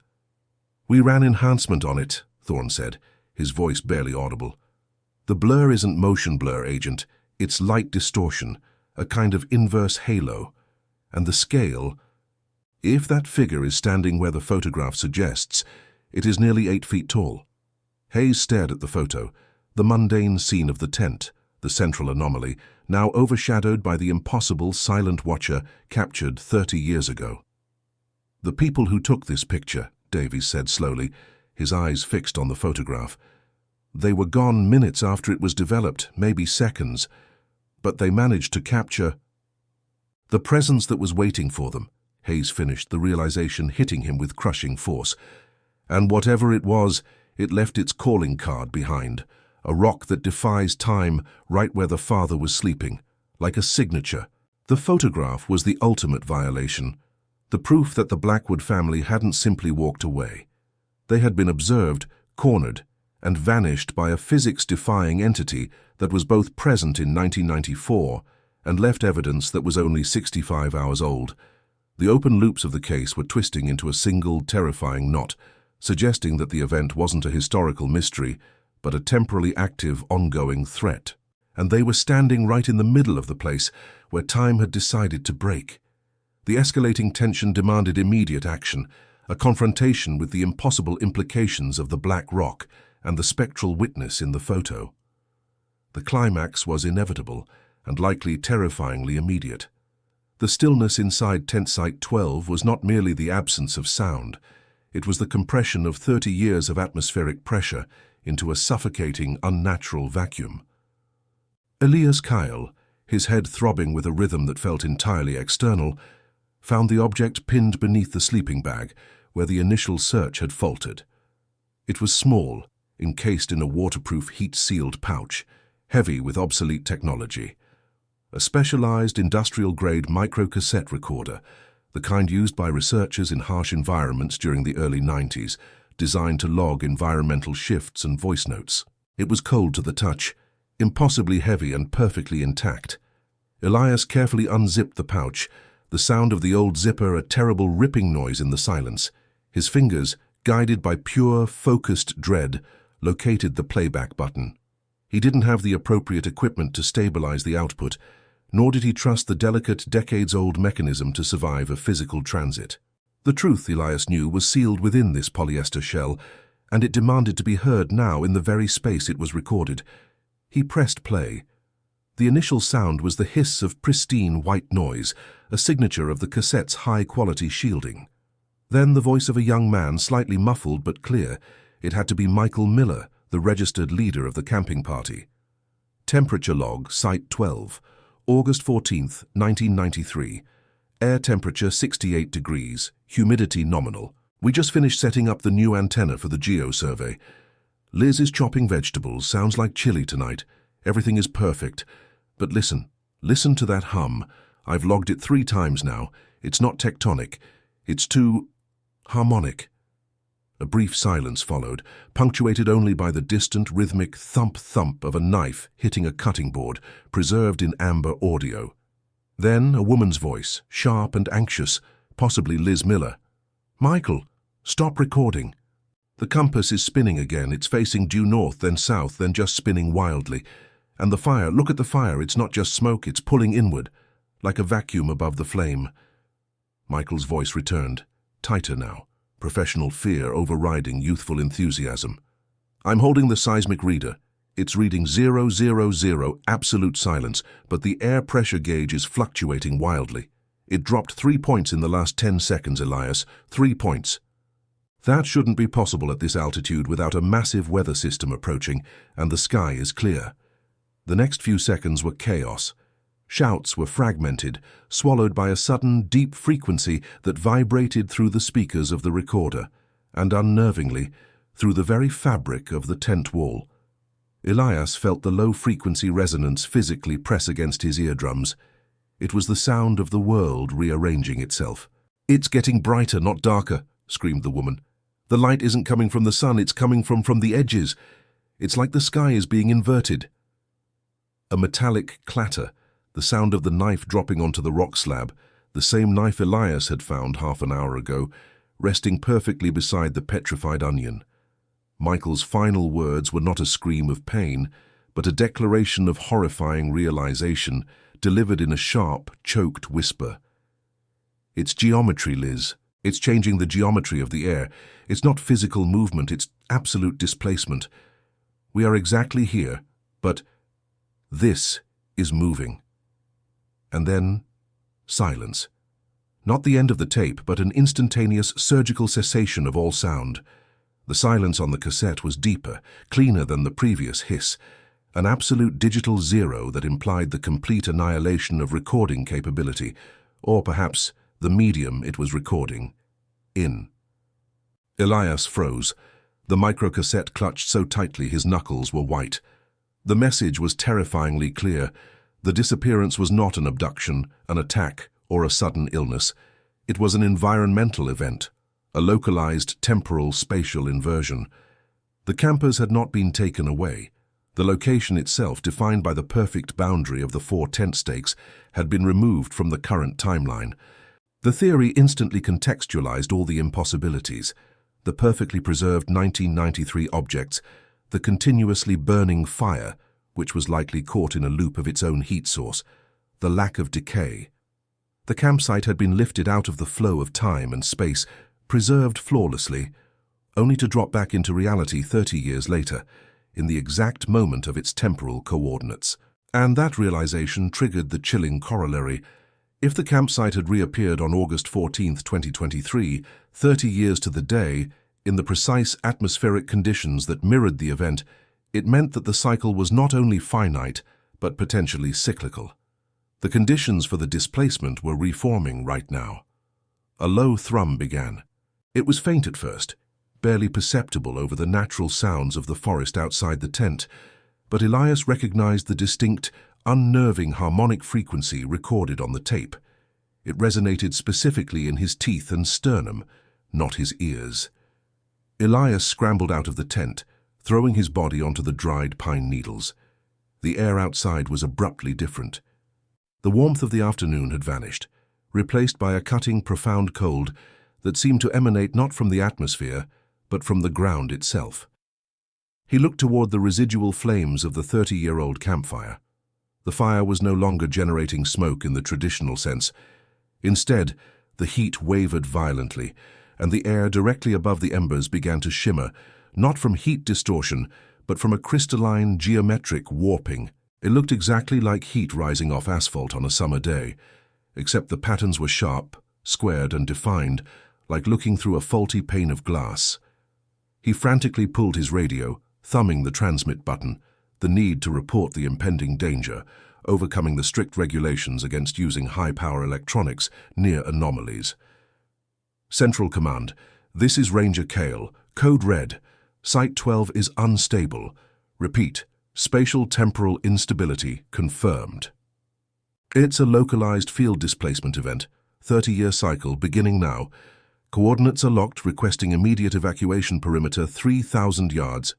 "We ran enhancement on it," Thorne said, his voice barely audible. "The blur isn't motion blur, Agent. It's light distortion, a kind of inverse halo. And the scale, if that figure is standing where the photograph suggests, it is nearly 8 feet tall." Hayes stared at the photo, the mundane scene of the tent, the central anomaly, now overshadowed by the impossible silent watcher captured 30 years ago. "The people who took this picture," Davies said slowly, his eyes fixed on the photograph. "They were gone minutes after it was developed, maybe seconds, but they managed to capture the presence that was waiting for them," Hayes finished, the realization hitting him with crushing force. "And whatever it was, it left its calling card behind, a rock that defies time right where the father was sleeping, like a signature." The photograph was the ultimate violation, the proof that the Blackwood family hadn't simply walked away. They had been observed, cornered, and vanished by a physics-defying entity that was both present in 1994 and left evidence that was only 65 hours old. The open loops of the case were twisting into a single, terrifying knot, suggesting that the event wasn't a historical mystery, but a temporally active, ongoing threat. And they were standing right in the middle of the place, where time had decided to break. The escalating tension demanded immediate action, a confrontation with the impossible implications of the black rock and the spectral witness in the photo. The climax was inevitable, and likely terrifyingly immediate. The stillness inside Tent Site 12 was not merely the absence of sound. It was the compression of 30 years of atmospheric pressure into a suffocating, unnatural vacuum. Elias Kyle, his head throbbing with a rhythm that felt entirely external, found the object pinned beneath the sleeping bag, where the initial search had faltered. It was small, encased in a waterproof, heat-sealed pouch, heavy with obsolete technology. A specialized industrial-grade microcassette recorder, the kind used by researchers in harsh environments during the early 90s, designed to log environmental shifts and voice notes. It was cold to the touch, impossibly heavy and perfectly intact. Elias carefully unzipped the pouch, the sound of the old zipper a terrible ripping noise in the silence. His fingers, guided by pure, focused dread, located the playback button. He didn't have the appropriate equipment to stabilize the output, nor did he trust the delicate, decades-old mechanism to survive a physical transit. The truth, Elias knew, was sealed within this polyester shell, and it demanded to be heard now in the very space it was recorded. He pressed play. The initial sound was the hiss of pristine white noise, a signature of the cassette's high-quality shielding. Then the voice of a young man, slightly muffled but clear. It had to be Michael Miller, the registered leader of the camping party. Temperature log, Site 12, August 14th, 1993. Air temperature 68 degrees, humidity nominal. We just finished setting up the new antenna for the geo survey. Liz is chopping vegetables, sounds like chili tonight. Everything is perfect. But listen to that hum. I've logged it 3 times now. It's not tectonic. It's too harmonic. A brief silence followed, punctuated only by the distant, rhythmic thump-thump of a knife hitting a cutting board, preserved in amber audio. Then a woman's voice, sharp and anxious, possibly Liz Miller. "Michael, stop recording." The compass is spinning again. It's facing due north, then south, then just spinning wildly. And the fire, look at the fire. It's not just smoke, it's pulling inward, like a vacuum above the flame. Michael's voice returned, tighter now, professional fear overriding youthful enthusiasm. "I'm holding the seismic reader. It's reading 000, absolute silence, but the air pressure gauge is fluctuating wildly. It dropped 3 points in the last 10 seconds, Elias. 3 points. That shouldn't be possible at this altitude without a massive weather system approaching, and the sky is clear." The next few seconds were chaos. Shouts were fragmented, swallowed by a sudden, deep frequency that vibrated through the speakers of the recorder, and unnervingly, through the very fabric of the tent wall. Elias felt the low-frequency resonance physically press against his eardrums. It was the sound of the world rearranging itself. "It's getting brighter, not darker," screamed the woman. "The light isn't coming from the sun, it's coming from the edges. It's like the sky is being inverted." A metallic clatter, the sound of the knife dropping onto the rock slab, the same knife Elias had found half an hour ago, resting perfectly beside the petrified onion. Michael's final words were not a scream of pain, but a declaration of horrifying realization, delivered in a sharp, choked whisper. "It's geometry, Liz. It's changing the geometry of the air. It's not physical movement, it's absolute displacement. We are exactly here, but this is moving." And then, silence. Not the end of the tape, but an instantaneous surgical cessation of all sound. The silence on the cassette was deeper, cleaner than the previous hiss, an absolute digital zero that implied the complete annihilation of recording capability, or perhaps the medium it was recording in. Elias froze. The microcassette clutched so tightly his knuckles were white. The message was terrifyingly clear. The disappearance was not an abduction, an attack, or a sudden illness. It was an environmental event, a localized temporal spatial inversion. The campers had not been taken away. The location itself, defined by the perfect boundary of the 4 tent stakes, had been removed from the current timeline. The theory instantly contextualized all the impossibilities. The perfectly preserved 1993 objects, the continuously burning fire, which was likely caught in a loop of its own heat source, the lack of decay. The campsite had been lifted out of the flow of time and space, preserved flawlessly, only to drop back into reality 30 years later, in the exact moment of its temporal coordinates. And that realization triggered the chilling corollary. If the campsite had reappeared on August 14, 2023, 30 years to the day, in the precise atmospheric conditions that mirrored the event, it meant that the cycle was not only finite, but potentially cyclical. The conditions for the displacement were reforming right now. A low thrum began. It was faint at first, barely perceptible over the natural sounds of the forest outside the tent, but Elias recognized the distinct, unnerving harmonic frequency recorded on the tape. It resonated specifically in his teeth and sternum, not his ears. Elias scrambled out of the tent, throwing his body onto the dried pine needles. The air outside was abruptly different. The warmth of the afternoon had vanished, replaced by a cutting, profound cold that seemed to emanate not from the atmosphere, but from the ground itself. He looked toward the residual flames of the 30-year-old campfire. The fire was no longer generating smoke in the traditional sense. Instead, the heat wavered violently, and the air directly above the embers began to shimmer, not from heat distortion, but from a crystalline, geometric warping. It looked exactly like heat rising off asphalt on a summer day, except the patterns were sharp, squared, and defined, like looking through a faulty pane of glass. He frantically pulled his radio, thumbing the transmit button, the need to report the impending danger, overcoming the strict regulations against using high-power electronics near anomalies. Central Command, this is Ranger Kale, Code Red. Site 12 is unstable. Repeat, spatial temporal instability confirmed. It's a localized field displacement event, 30-year cycle beginning now. Coordinates are locked, requesting immediate evacuation perimeter 3,000 yards.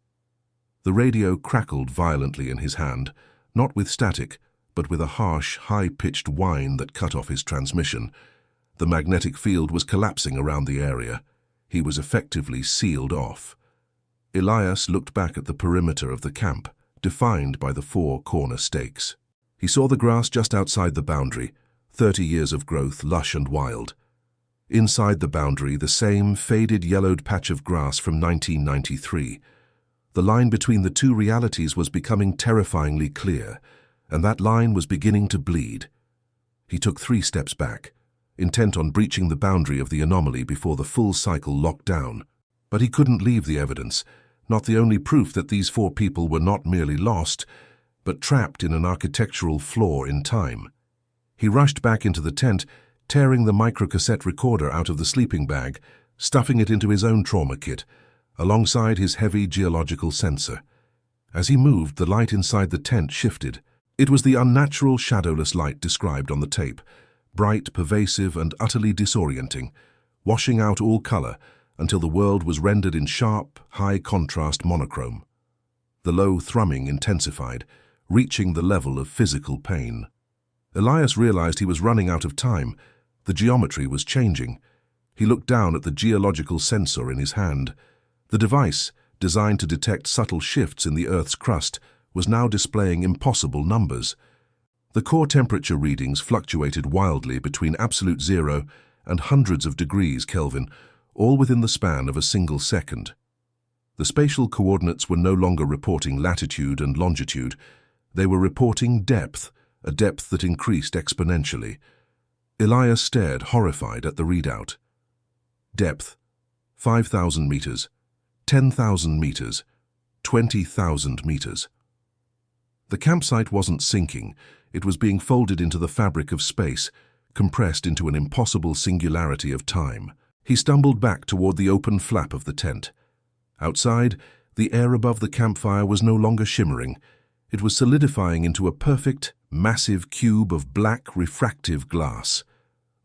The radio crackled violently in his hand, not with static, but with a harsh, high-pitched whine that cut off his transmission. The magnetic field was collapsing around the area. He was effectively sealed off. Elias looked back at the perimeter of the camp, defined by the 4 corner stakes. He saw the grass just outside the boundary, 30 years of growth, lush and wild. Inside the boundary, the same faded yellowed patch of grass from 1993. The line between the two realities was becoming terrifyingly clear, and that line was beginning to bleed. He took 3 steps back, intent on breaching the boundary of the anomaly before the full cycle locked down. But he couldn't leave the evidence, not the only proof that these 4 people were not merely lost, but trapped in an architectural flaw in time. He rushed back into the tent, tearing the microcassette recorder out of the sleeping bag, stuffing it into his own trauma kit, alongside his heavy geological sensor. As he moved, the light inside the tent shifted. It was the unnatural, shadowless light described on the tape, bright, pervasive, and utterly disorienting, washing out all color until the world was rendered in sharp, high-contrast monochrome. The low thrumming intensified, reaching the level of physical pain. Elias realized he was running out of time. The geometry was changing. He looked down at the geological sensor in his hand. The device, designed to detect subtle shifts in the Earth's crust, was now displaying impossible numbers. The core temperature readings fluctuated wildly between absolute 0 and hundreds of degrees Kelvin, all within the span of a single second. The spatial coordinates were no longer reporting latitude and longitude. They were reporting depth, a depth that increased exponentially. Elias stared, horrified, at the readout. Depth, 5,000 meters, 10,000 meters, 20,000 meters. The campsite wasn't sinking. It was being folded into the fabric of space, compressed into an impossible singularity of time. He stumbled back toward the open flap of the tent. Outside, the air above the campfire was no longer shimmering. It was solidifying into a perfect, massive cube of black, refractive glass.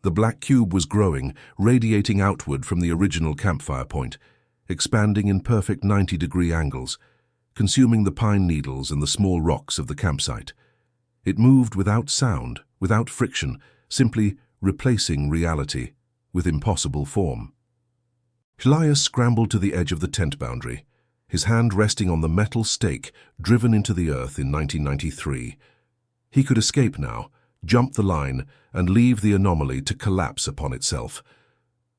The black cube was growing, radiating outward from the original campfire point, expanding in perfect 90-degree angles, consuming the pine needles and the small rocks of the campsite. It moved without sound, without friction, simply replacing reality with impossible form. Elias scrambled to the edge of the tent boundary, his hand resting on the metal stake driven into the earth in 1993. He could escape now, jump the line, and leave the anomaly to collapse upon itself.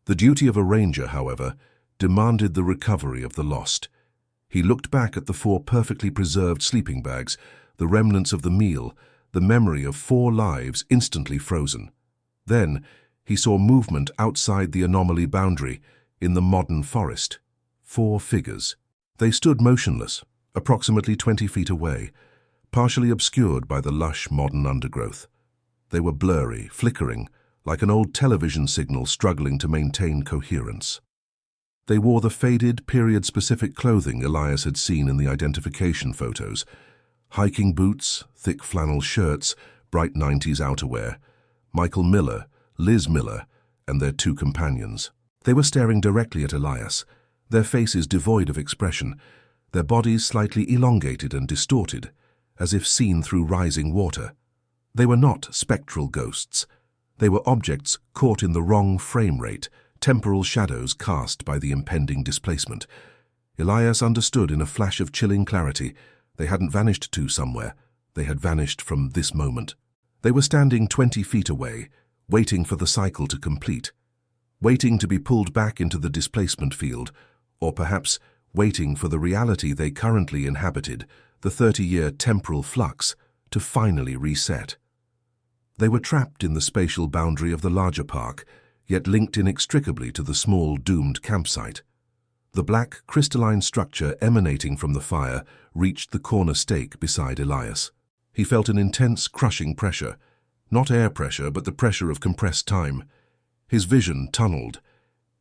The duty of a ranger, however, demanded the recovery of the lost. He looked back at the 4 perfectly preserved sleeping bags, the remnants of the meal, the memory of 4 lives instantly frozen. Then he saw movement outside the anomaly boundary, in the modern forest. 4 figures. They stood motionless, approximately 20 feet away, partially obscured by the lush modern undergrowth. They were blurry, flickering, like an old television signal struggling to maintain coherence. They wore the faded, period-specific clothing Elias had seen in the identification photos. Hiking boots, thick flannel shirts, bright 90s outerwear. Michael Miller, Liz Miller, and their 2 companions. They were staring directly at Elias, their faces devoid of expression, their bodies slightly elongated and distorted, as if seen through rising water. They were not spectral ghosts. They were objects caught in the wrong frame rate, temporal shadows cast by the impending displacement. Elias understood in a flash of chilling clarity. They hadn't vanished to somewhere. They had vanished from this moment. They were standing 20 feet away, waiting for the cycle to complete, waiting to be pulled back into the displacement field, or perhaps waiting for the reality they currently inhabited, the 30-year temporal flux, to finally reset. They were trapped in the spatial boundary of the larger park, yet linked inextricably to the small, doomed campsite. The black, crystalline structure emanating from the fire reached the corner stake beside Elias. He felt an intense, crushing pressure, not air pressure, but the pressure of compressed time. His vision tunneled.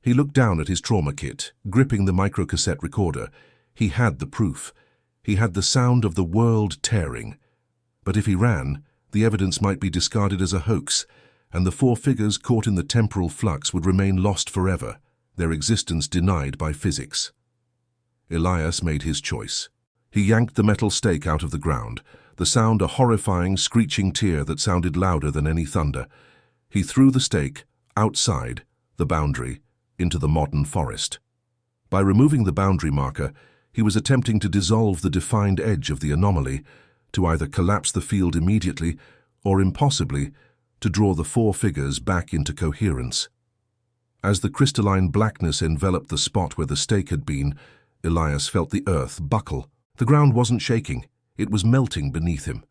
He looked down at his trauma kit, gripping the microcassette recorder. He had the proof. He had the sound of the world tearing. But if he ran, the evidence might be discarded as a hoax, and the four figures caught in the temporal flux would remain lost forever, their existence denied by physics. Elias made his choice. He yanked the metal stake out of the ground, the sound a horrifying, screeching tear that sounded louder than any thunder. He threw the stake outside the boundary into the modern forest. By removing the boundary marker, he was attempting to dissolve the defined edge of the anomaly, to either collapse the field immediately or, impossibly, to draw the four figures back into coherence. As the crystalline blackness enveloped the spot where the stake had been, Elias felt the earth buckle. The ground wasn't shaking, it was melting beneath him.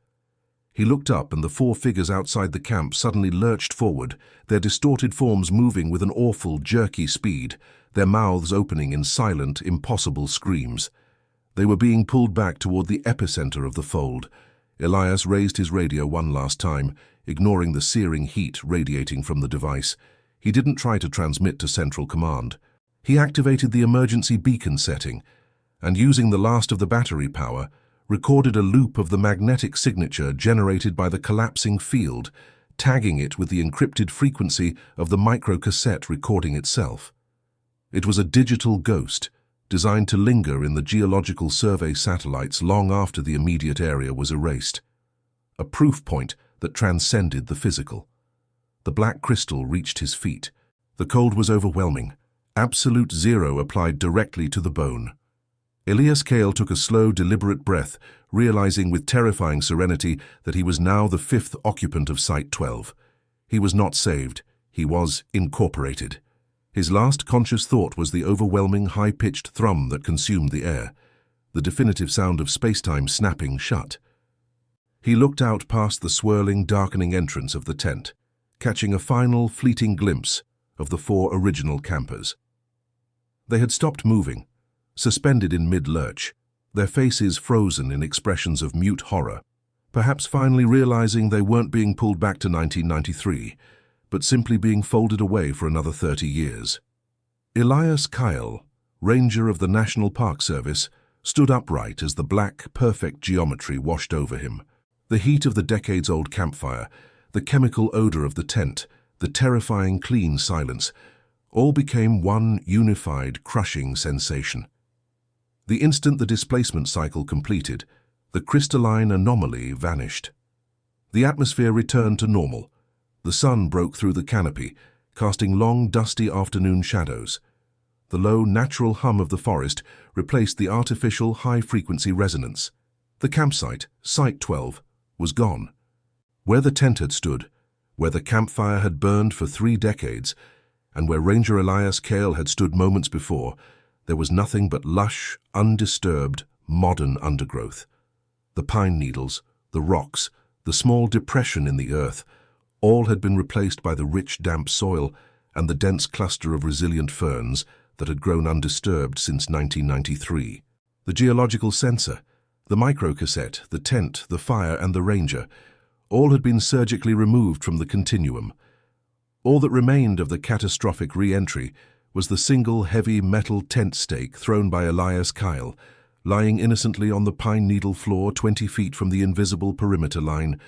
He looked up, and the four figures outside the camp suddenly lurched forward, their distorted forms moving with an awful, jerky speed, their mouths opening in silent, impossible screams. They were being pulled back toward the epicenter of the fold. Elias raised his radio one last time, ignoring the searing heat radiating from the device. He didn't try to transmit to Central Command. He activated the emergency beacon setting, and using the last of the battery power, recorded a loop of the magnetic signature generated by the collapsing field, tagging it with the encrypted frequency of the microcassette recording itself. It was a digital ghost, designed to linger in the geological survey satellites long after the immediate area was erased. A proof point that transcended the physical. The black crystal reached his feet. The cold was overwhelming. Absolute zero applied directly to the bone. Elias Kale took a slow, deliberate breath, realizing with terrifying serenity that he was now the fifth occupant of Site 12. He was not saved. He was incorporated. His last conscious thought was the overwhelming, high-pitched thrum that consumed the air, the definitive sound of space-time snapping shut. He looked out past the swirling, darkening entrance of the tent, catching a final, fleeting glimpse of the four original campers. They had stopped moving, suspended in mid-lurch, their faces frozen in expressions of mute horror, perhaps finally realizing they weren't being pulled back to 1993, but simply being folded away for another 30 years. Elias Kyle, ranger of the National Park Service, stood upright as the black, perfect geometry washed over him. The heat of the decades-old campfire, the chemical odor of the tent, the terrifying clean silence, all became one unified, crushing sensation. The instant the displacement cycle completed, the crystalline anomaly vanished. The atmosphere returned to normal. The sun broke through the canopy, casting long, dusty afternoon shadows. The low, natural hum of the forest replaced the artificial, high-frequency resonance. The campsite, Site 12, was gone. Where the tent had stood, where the campfire had burned for 3 decades, and where Ranger Elias Kale had stood moments before, there was nothing but lush, undisturbed, modern undergrowth. The pine needles, the rocks, the small depression in the earth, all had been replaced by the rich, damp soil and the dense cluster of resilient ferns that had grown undisturbed since 1993. The geological sensor, the microcassette, the tent, the fire, and the ranger, all had been surgically removed from the continuum. All that remained of the catastrophic re-entry was the single heavy metal tent stake thrown by Elias Kyle, lying innocently on the pine needle floor 20 feet from the invisible perimeter line,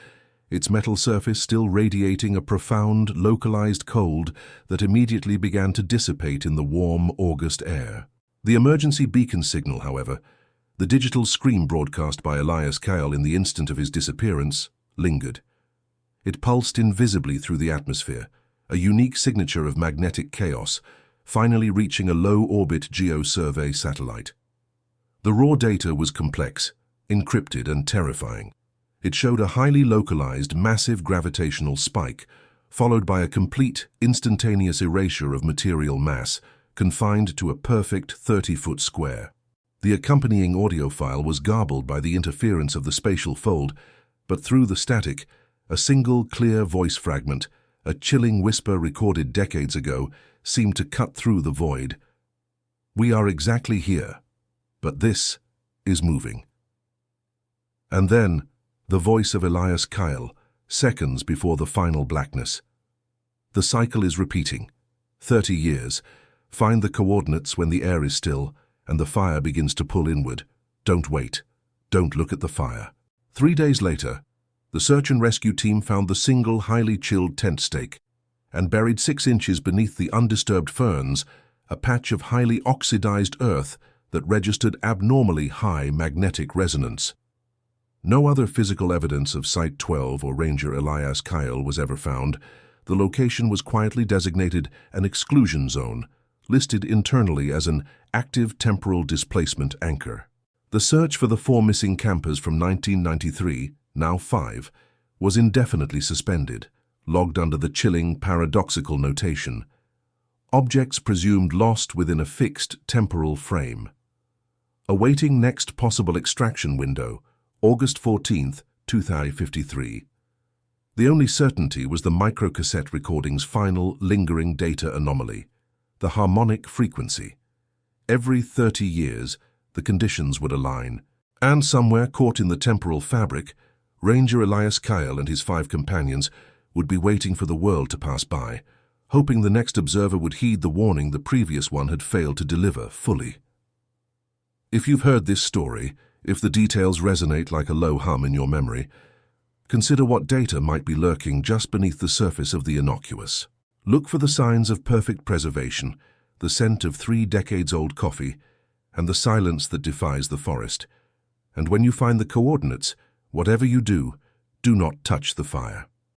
its metal surface still radiating a profound, localized cold that immediately began to dissipate in the warm August air. The emergency beacon signal, however, the digital scream broadcast by Elias Kyle in the instant of his disappearance, lingered. It pulsed invisibly through the atmosphere, a unique signature of magnetic chaos, finally reaching a low-orbit geo-survey satellite. The raw data was complex, encrypted and terrifying. It showed a highly localized, massive gravitational spike, followed by a complete, instantaneous erasure of material mass, confined to a perfect 30-foot square. The accompanying audio file was garbled by the interference of the spatial fold, but through the static, a single clear voice fragment, a chilling whisper recorded decades ago, seemed to cut through the void. "We are exactly here, but this is moving." And then, the voice of Elias Kyle, seconds before the final blackness. The cycle is repeating. 30 years. Find the coordinates when the air is still and the fire begins to pull inward. Don't wait. Don't look at the fire. 3 days later, the search and rescue team found the single highly chilled tent stake, and buried 6 inches beneath the undisturbed ferns, a patch of highly oxidized earth that registered abnormally high magnetic resonance. No other physical evidence of Site 12 or Ranger Elias Kyle was ever found. The location was quietly designated an exclusion zone, listed internally as an active temporal displacement anchor. The search for the 4 missing campers from 1993, now 5, was indefinitely suspended, logged under the chilling paradoxical notation: objects presumed lost within a fixed temporal frame. Awaiting next possible extraction window, August 14, 2053. The only certainty was the microcassette recording's final lingering data anomaly, the harmonic frequency. Every 30 years, the conditions would align, and somewhere caught in the temporal fabric, Ranger Elias Kyle and his 5 companions would be waiting for the world to pass by, hoping the next observer would heed the warning the previous one had failed to deliver fully. If you've heard this story, if the details resonate like a low hum in your memory, consider what data might be lurking just beneath the surface of the innocuous. Look for the signs of perfect preservation, the scent of 3 decades-old coffee, and the silence that defies the forest. And when you find the coordinates, whatever you do, do not touch the fire.